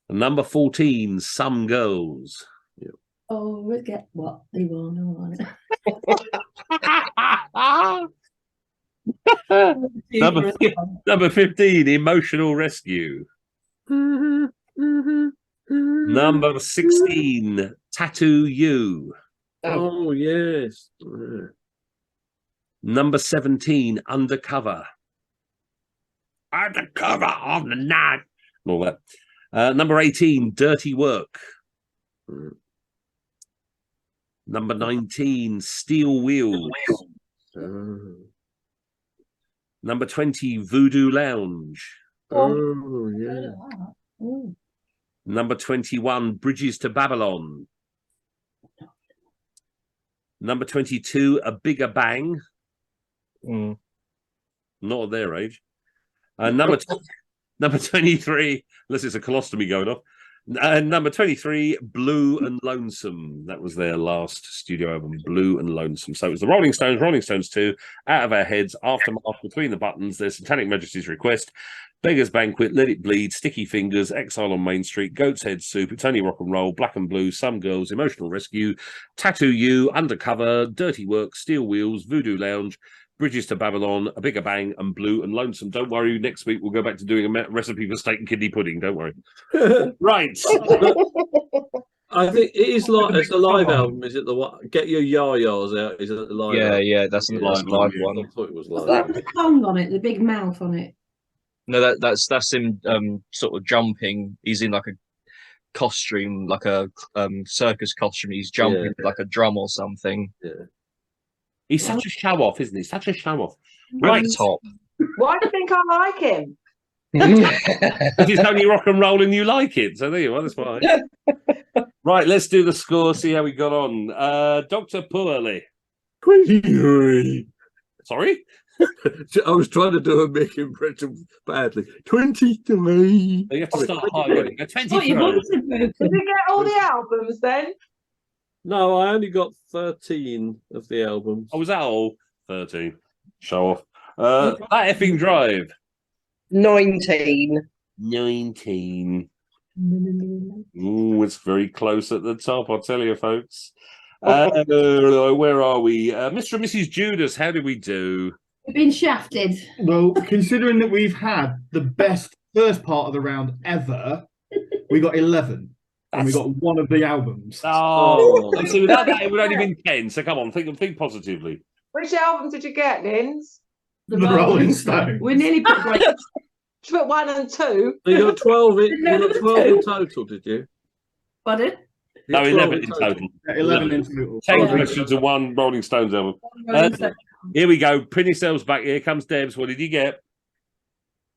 And number 14, Some Girls. Oh, we get what they want. Number 15, Emotional Rescue. Number 16, Tattoo You. Oh, yes. Number 17, Undercover. Undercover on the night. And all that. Number 18, Dirty Work. Number 19, Steel Wheels. Number 20, Voodoo Lounge. Oh, yeah. Number 21, Bridges to Babylon. Number 22, A Bigger Bang. Not at their age. Number 23, unless it's a colostomy going off. Number 23, Blue and Lonesome. That was their last studio album, Blue and Lonesome. So it was the Rolling Stones 2, Out of Our Heads, Aftermath, Between the Buttons, Their Satanic Majesty's Request, Beggar's Banquet, Let It Bleed, Sticky Fingers, Exile on Main Street, Goat's Head Soup, It's Only Rock and Roll, Black and Blue, Some Girls, Emotional Rescue, Tattoo You, Undercover, Dirty Work, Steel Wheels, Voodoo Lounge, Bridges to Babylon, A Bigger Bang, and Blue and Lonesome. Don't worry, next week we'll go back to doing a recipe for steak and kidney pudding. Don't worry. Right. I think it is like it's a live album. Is it the one? Get Your Yah-Yahs Out. Is it the live? Yeah, album? yeah, that's the live one. I thought it was live. What's that tongue on it? The big mouth on it. No, that's him sort of jumping. He's in like a costume, like a circus costume. He's jumping like a drum or something. Yeah. He's such a show-off, isn't he? Such a show-off. Right top. Why do you think I like him? If it's only rock and roll and you like it. So there you are, that's fine. Right, let's do the score, see how we got on. Dr. Purley. 23. Sorry? I was trying to do a Mick impression badly. 23. You have to start high. 23. Did you get all the albums then? No, I only got 13 of the albums. Oh, was that all? 13. Show off. That effing drive. 19. 19. Ooh, it's very close at the top, I'll tell you, folks. Where are we? Mr. and Mrs. Judas, how did we do? We've been shafted. Well, considering that we've had the best first part of the round ever, we got 11. And we got one of the albums. Oh, see, without that, it would only been 10. So come on, think positively. Which album did you get, Lins? The Rolling Stones. We nearly put break. You put 1 and 2. So you got 12 in total, did you? Pardon? No, 11 in total. 11 in total. 10 questions and 1 Rolling Stones album. Here we go. Pin yourselves back. Here comes Debs. What did you get?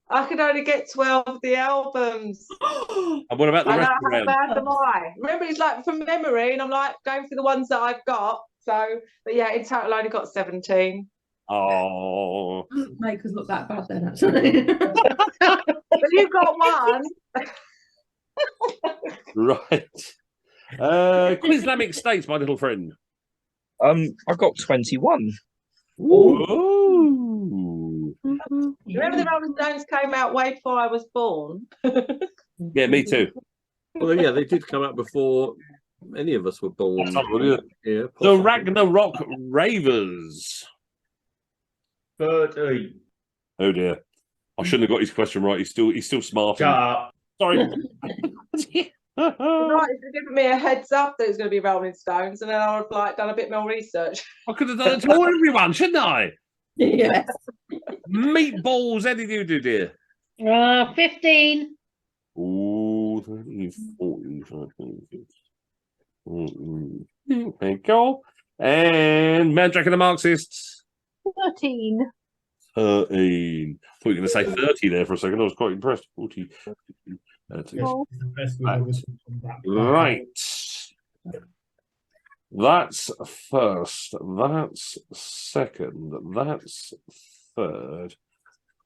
I could only get 12 of the albums. And what about the rest of the How round? bad am I? Remember, it's like from memory, and I'm like going through the ones that I've got. So, but yeah, in total, I only got 17. Oh. Doesn't make us look that bad then, actually. But you got one. Right. Islamic States, my little friend. I got 21. Ooh. Remember the Rolling Stones came out way before I was born? Yeah, me too. Well, yeah, they did come out before any of us were born. That's not good, is it? Yeah, The possibly. Ragnarok Ravers. 13. Oh dear. I shouldn't have got his question right. He's still smart. Shut up. Sorry. Right, it's given me a heads up that it was going to be Rolling Stones, and then I would have like done a bit more research. I could have done it to everyone, shouldn't I? Yes. Meatballs, how did you do, dear? 15. Ooh, 30, 40, 50. Thank you. And Mandrake and the Marxists. 13. 13. I thought you were going to say 30 there for a second. I was quite impressed. 40, 50, 30. Oh. The best we've ever seen from that. Right. That's first. That's second. That's third.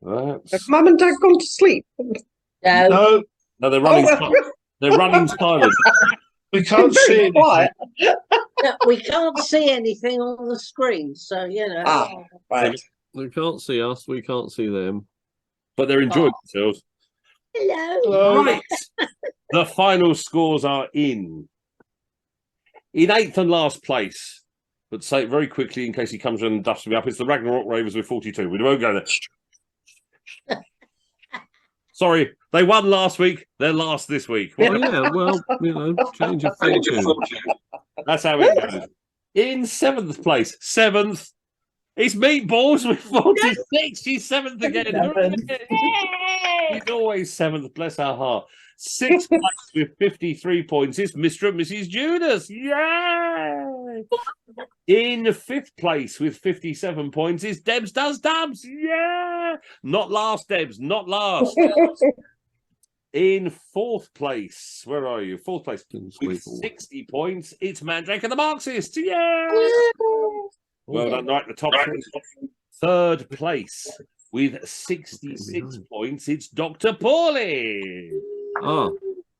That's. Have Mum and Dad gone to sleep? No. No, they're running. Oh, They're running silent. We can't Very see anything. quiet. No, we can't see anything on the screen, so you know. Ah, right. They can't see us. We can't see them. But they're enjoying themselves. Hello. Right. The final scores are in. In 8th and last place, but say it very quickly in case he comes in and dusts me up, it's the Ragnarok Ravers with 42. We won't go there. Sorry, they won last week. They're last this week. Oh, yeah, well, you know, change of fortune. That's how it goes. In 7th place, 7th, it's Meatballs with 46. She's 7th again. She's always 7th, bless her heart. 6th place with 53 points is Mr. and Mrs. Judas. Yay! In 5th place with 57 points is Debs Does Dubs. Yeah! Not last, Debs, not last. In 4th place, where are you? 4th place with 60 points, it's Mandrake and the Marxists. Yeah! Well done, right, the top 3rd place with 66 points, it's Dr. Paulie. Oh,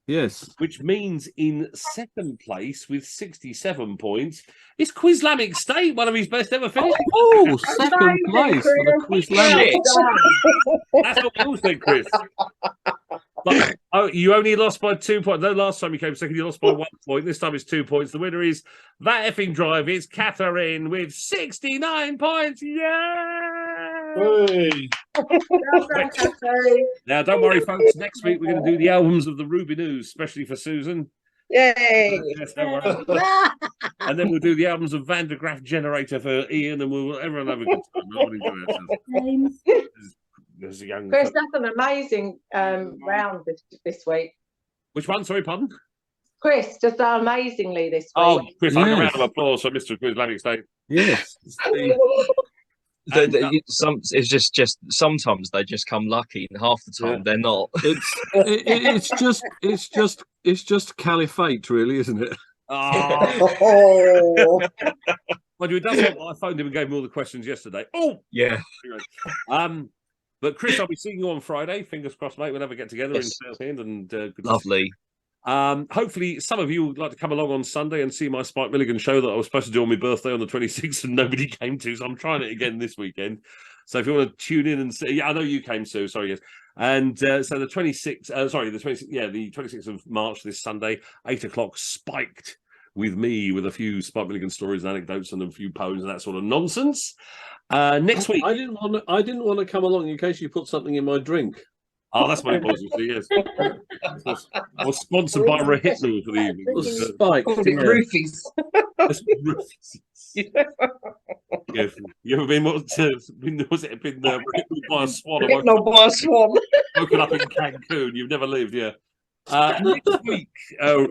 yes. Which means in 2nd place with 67 points is Quizlamic State, one of his best ever finishes. Oh, 2nd place for the Quizlamic. That's what we all said, Chris. But, oh, you only lost by 2 points. No, last time you came second, you lost by 1 point. This time it's 2 points. The winner is that effing drive. It's Catherine with 69 points. Yay! Now, don't worry, folks. Next week, we're going to do the albums of the Ruby News, especially for Susan. Yay! Yes, don't worry. And then we'll do the albums of Van de Graaff Generator for Ian, and everyone have a good time. We'll enjoy ourselves. There's a young Chris, that's an amazing round this week. Which one? Sorry, pardon? Chris, just amazingly this week. Oh, Chris, Yes. like a round of applause for Mr. Quizlamic State. Yes. It's just sometimes they just come lucky, and half the time they're not. It's just caliphate, really, isn't it? Oh. Well, it does help. I phoned him and gave him all the questions yesterday. Oh, yeah. But Chris, I'll be seeing you on Friday. Fingers crossed, mate. We'll have a get together in Southend, and good Lovely. Hopefully, some of you would like to come along on Sunday and see my Spike Milligan show that I was supposed to do on my birthday on the 26th, and nobody came to. So I'm trying it again this weekend. So if you want to tune in and see, yeah, I know you came, Sue. Sorry, yes. And so the 26th, the 26th, the 26th of March, this Sunday, 8 o'clock, Spiked with me, with a few Spike Milligan stories and anecdotes and a few poems and that sort of nonsense. Next week, I didn't want to come along in case you put something in my drink. Oh, that's what it was, yes. I was sponsored by Rahitlu for the evening. Spike. Yeah. You ever been, was it been Rahitlu by a swan? No, by a swan. Woken up in Cancun. You've never lived, yeah. Next week,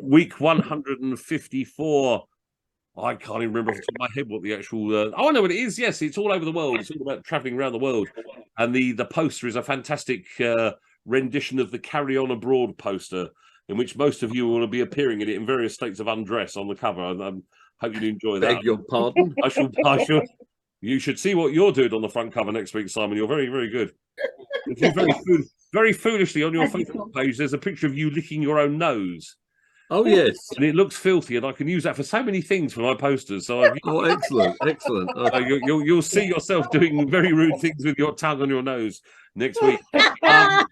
week 154. I can't even remember off the top of my head what the actual. I know what it is. Yes, it's all over the world. It's all about traveling around the world, and the poster is a fantastic rendition of the "Carry On Abroad" poster, in which most of you will be appearing in it in various states of undress on the cover. And I hope you enjoy that. Beg your pardon. I shall. You should see what you're doing on the front cover next week, Simon. You're very, very good. Very foolishly on your Facebook page, there's a picture of you licking your own nose. Oh, yes. And it looks filthy, and I can use that for so many things for my posters. So oh, excellent. You'll see yourself doing very rude things with your tongue on your nose next week. But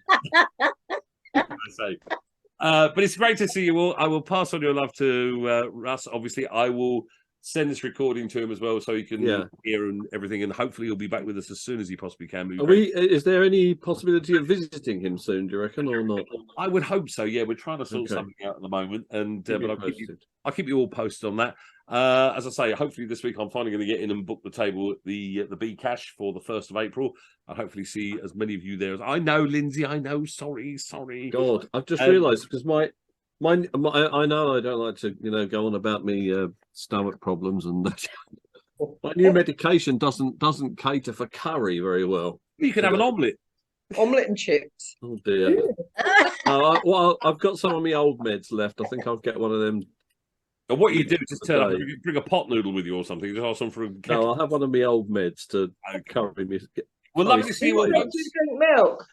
it's great to see you all. I will pass on your love to Russ. Obviously, I will send this recording to him as well, so he can hear and everything. And hopefully, he'll be back with us as soon as he possibly can. Is there any possibility of visiting him soon? Do you reckon, or not? I would hope so. Yeah, we're trying to sort something out at the moment, and but I'll keep you all posted on that. As I say, hopefully this week I'm finally going to get in and book the table at the B Cash for the 1st of April. I'll hopefully see as many of you there as I know, Lindsay. I know. Sorry. God, I've just realised because I know I don't like to, go on about me stomach problems, and my new medication doesn't cater for curry very well. You can have an omelette. Omelette and chips. Oh dear. Well, I've got some of my old meds left. I think I'll get one of them And what you do is just turn up Today. and bring a pot noodle with you or something. Just ask them for a ketchup. No, I'll have one of my old meds to curry me. Well, lovely to see you all, Do folks. you drink milk,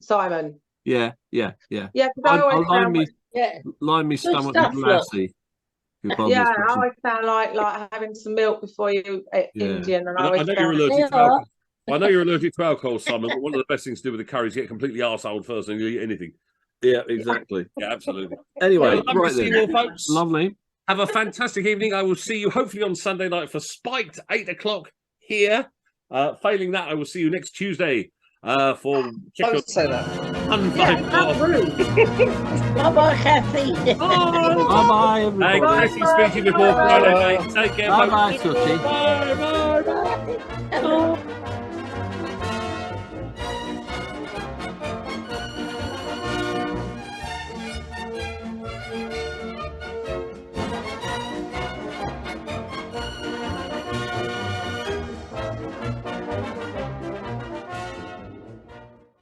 Simon? Yeah. Yeah, because I always line found, me, Yeah. line me Good stomach stuff, with look. lassie. If I'm yeah, I listening. always found like having some milk before you ate Yeah. Indian, and I I always know you're found allergic They to are. alcohol. I know you're allergic to alcohol, Simon, but one of the best things to do with the curry is get completely arseholed first and you eat anything. Yeah, exactly. Yeah, absolutely. Anyway, Well, lovely right to see then. you all, folks. Lovely. Have a fantastic evening. I will see you hopefully on Sunday night for Spiked 8 o'clock here. Failing that, I will see you next Tuesday for Don't say that. Bye-bye, Kathy. Bye-bye, everybody. Hey, Chrissy, speak to you before Friday, mate. Take care, Bye-bye, folks. Sooty. Bye, bye, bye. Bye.